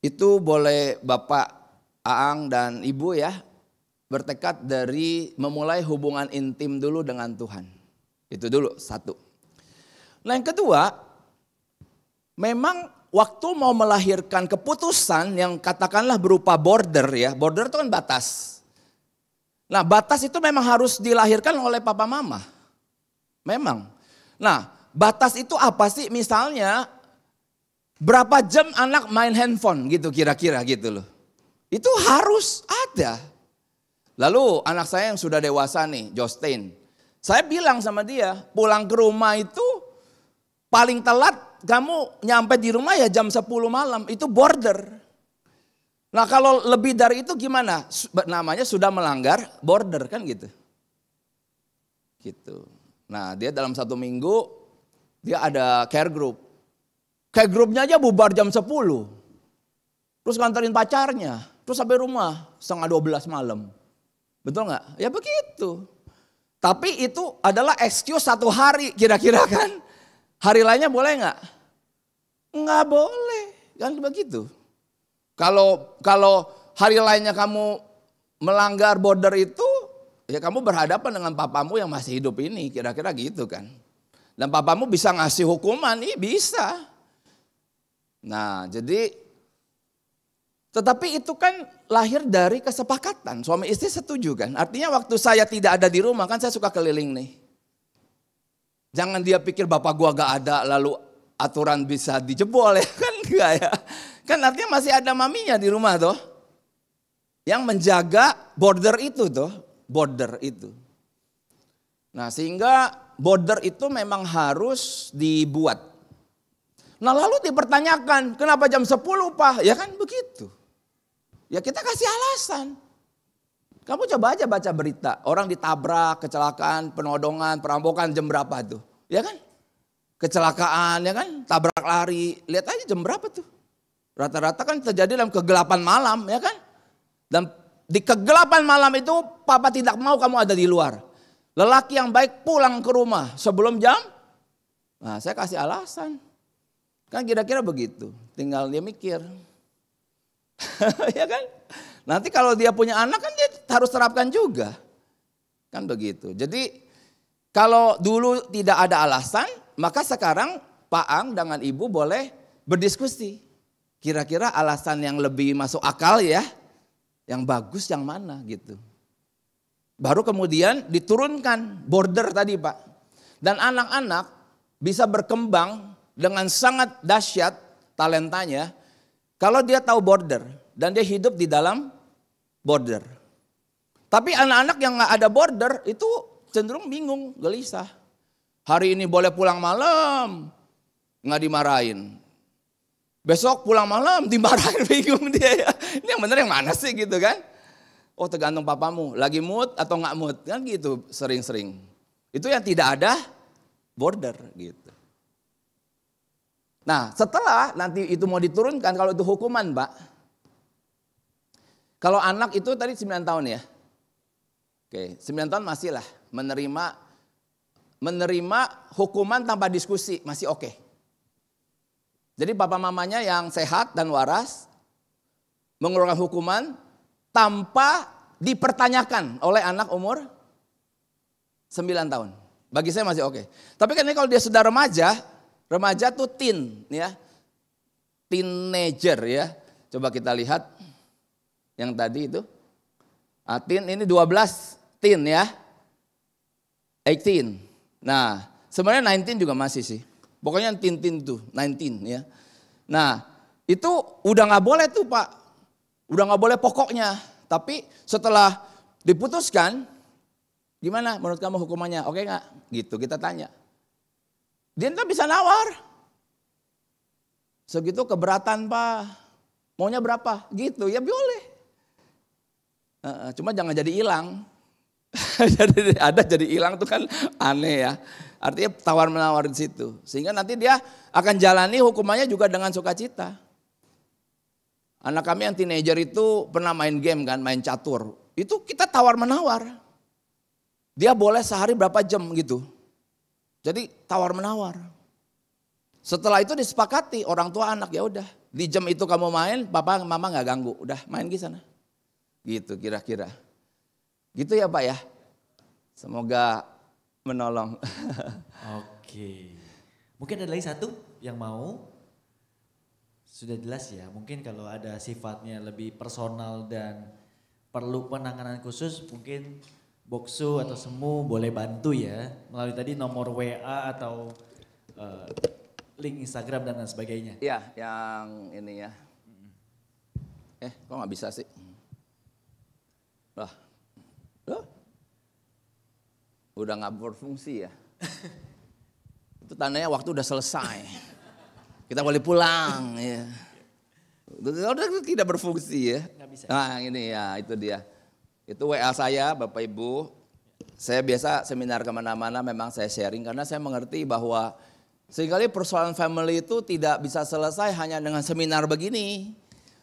itu boleh Bapak, Aang dan Ibu ya bertekad dari memulai hubungan intim dulu dengan Tuhan. Itu dulu satu. Nah yang kedua, memang waktu mau melahirkan keputusan yang katakanlah berupa border ya. Border itu kan batas. Nah batas itu memang harus dilahirkan oleh papa mama. Memang. Nah batas itu apa sih? Misalnya berapa jam anak main handphone gitu kira-kira gitu loh. Itu harus ada. Lalu anak saya yang sudah dewasa nih, Justin. Saya bilang sama dia, pulang ke rumah itu paling telat kamu nyampe di rumah ya jam 10 malam. Itu border. Nah kalau lebih dari itu gimana? Namanya sudah melanggar border kan gitu. Gitu. Nah dia dalam 1 minggu dia ada care group. Care groupnya aja bubar jam 10. Terus nganterin pacarnya. Terus sampai rumah 11:30 malam. Betul nggak? Ya begitu. Tapi itu adalah excuse 1 hari kira-kira kan. Hari lainnya boleh nggak? Nggak boleh, kan begitu. Kalau hari lainnya kamu melanggar border itu, ya kamu berhadapan dengan papamu yang masih hidup ini, kira-kira gitu kan. Dan papamu bisa ngasih hukuman, bisa. Nah jadi, tetapi itu kan lahir dari kesepakatan, suami istri setuju kan. Artinya waktu saya tidak ada di rumah kan saya suka keliling nih. Jangan dia pikir bapak gua gak ada lalu aturan bisa dijebol ya kan enggak ya. Kan artinya masih ada maminya di rumah tuh. Yang menjaga border itu tuh, border itu. Nah sehingga border itu memang harus dibuat. Nah lalu dipertanyakan, kenapa jam 10 Pak? Ya kan begitu. Ya kita kasih alasan. Kamu coba aja baca berita, orang ditabrak, kecelakaan, penodongan, perampokan jam berapa tuh? Ya kan? Kecelakaan ya kan, tabrak lari, lihat aja jam berapa tuh. Rata-rata kan terjadi dalam kegelapan malam ya kan. Dan di kegelapan malam itu papa tidak mau kamu ada di luar. Lelaki yang baik pulang ke rumah sebelum jam. Nah saya kasih alasan. Kan kira-kira begitu, tinggal dia mikir. Ya kan? Nanti kalau dia punya anak kan dia harus terapkan juga. Kan begitu. Jadi kalau dulu tidak ada alasan, maka sekarang Pak Ang dengan Ibu boleh berdiskusi. Kira-kira alasan yang lebih masuk akal ya, yang bagus yang mana gitu. Baru kemudian diturunkan border tadi Pak. Dan anak-anak bisa berkembang dengan sangat dahsyat talentanya. Kalau dia tahu border dan dia hidup di dalam border. Tapi anak-anak yang gak ada border itu cenderung bingung, gelisah. Hari ini boleh pulang malam, gak dimarahin. Besok pulang malam dimarahin, bingung dia ya. Ini yang benar yang mana sih gitu kan. Oh tergantung papamu, lagi mood atau gak mood. Kan gitu sering-sering. Itu yang tidak ada border gitu. Nah setelah nanti itu mau diturunkan, kalau itu hukuman Pak. Kalau anak itu tadi 9 tahun ya. Oke 9 tahun masih lah menerima hukuman tanpa diskusi, masih oke. Jadi papa mamanya yang sehat dan waras mengeluarkan hukuman tanpa dipertanyakan oleh anak umur 9 tahun. Bagi saya masih oke. Tapi kan ini kalau dia sudah remaja tuh teen ya. Teenager ya. Coba kita lihat yang tadi itu. Teen ini 12 teen ya. 18. Nah, sebenarnya 19 juga masih sih. Pokoknya teen tuh, 19 ya. Nah, itu udah gak boleh tuh Pak. Udah gak boleh pokoknya. Tapi setelah diputuskan, gimana menurut kamu hukumannya? Oke gak? Gitu kita tanya. Dia entah bisa nawar. Segitu keberatan Pak. Maunya berapa? Gitu, ya boleh. Cuma jangan jadi hilang. Ada jadi hilang tuh kan aneh ya. Artinya tawar menawar di situ. Sehingga nanti dia akan jalani hukumannya juga dengan sukacita. Anak kami yang teenager itu pernah main game kan, main catur. Itu kita tawar menawar. Dia boleh sehari berapa jam gitu. Jadi tawar menawar. Setelah itu disepakati orang tua anak, ya udah di jam itu kamu main, papa mama nggak ganggu, udah main di sana. Gitu kira-kira. Gitu ya Pak ya. Semoga menolong. Oke. Mungkin ada lagi satu yang mau? Sudah jelas ya, mungkin kalau ada sifatnya lebih personal dan perlu penanganan khusus, mungkin Boksu atau Semu boleh bantu ya. Melalui tadi nomor WA atau link Instagram dan lain sebagainya. Iya, yang ini ya. Kok nggak bisa sih? Loh. Udah nggak berfungsi ya. Itu tandanya waktu udah selesai. Kita boleh pulang ya. Udah tidak berfungsi ya. Nggak bisa. Nah ini ya, itu dia. Itu WA saya Bapak Ibu. Saya biasa seminar kemana-mana memang saya sharing karena saya mengerti bahwa seringkali persoalan family itu tidak bisa selesai hanya dengan seminar begini.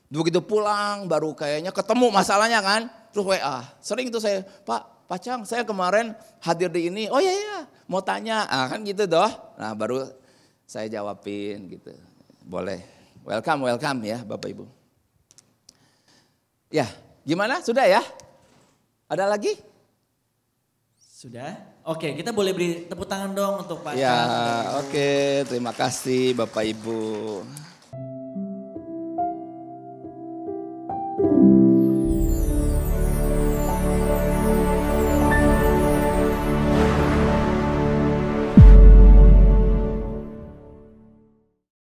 Begitu pulang baru kayaknya ketemu masalahnya kan. Terus WA. Sering itu saya, Pak Cang saya kemarin hadir di ini. Oh iya mau tanya. Kan gitu doh. Nah baru saya jawabin gitu. Boleh. Welcome ya Bapak Ibu. Ya gimana sudah ya? Ada lagi? Sudah? Oke, kita boleh beri tepuk tangan dong untuk Pak Ya, Cang. oke. Terima kasih Bapak Ibu.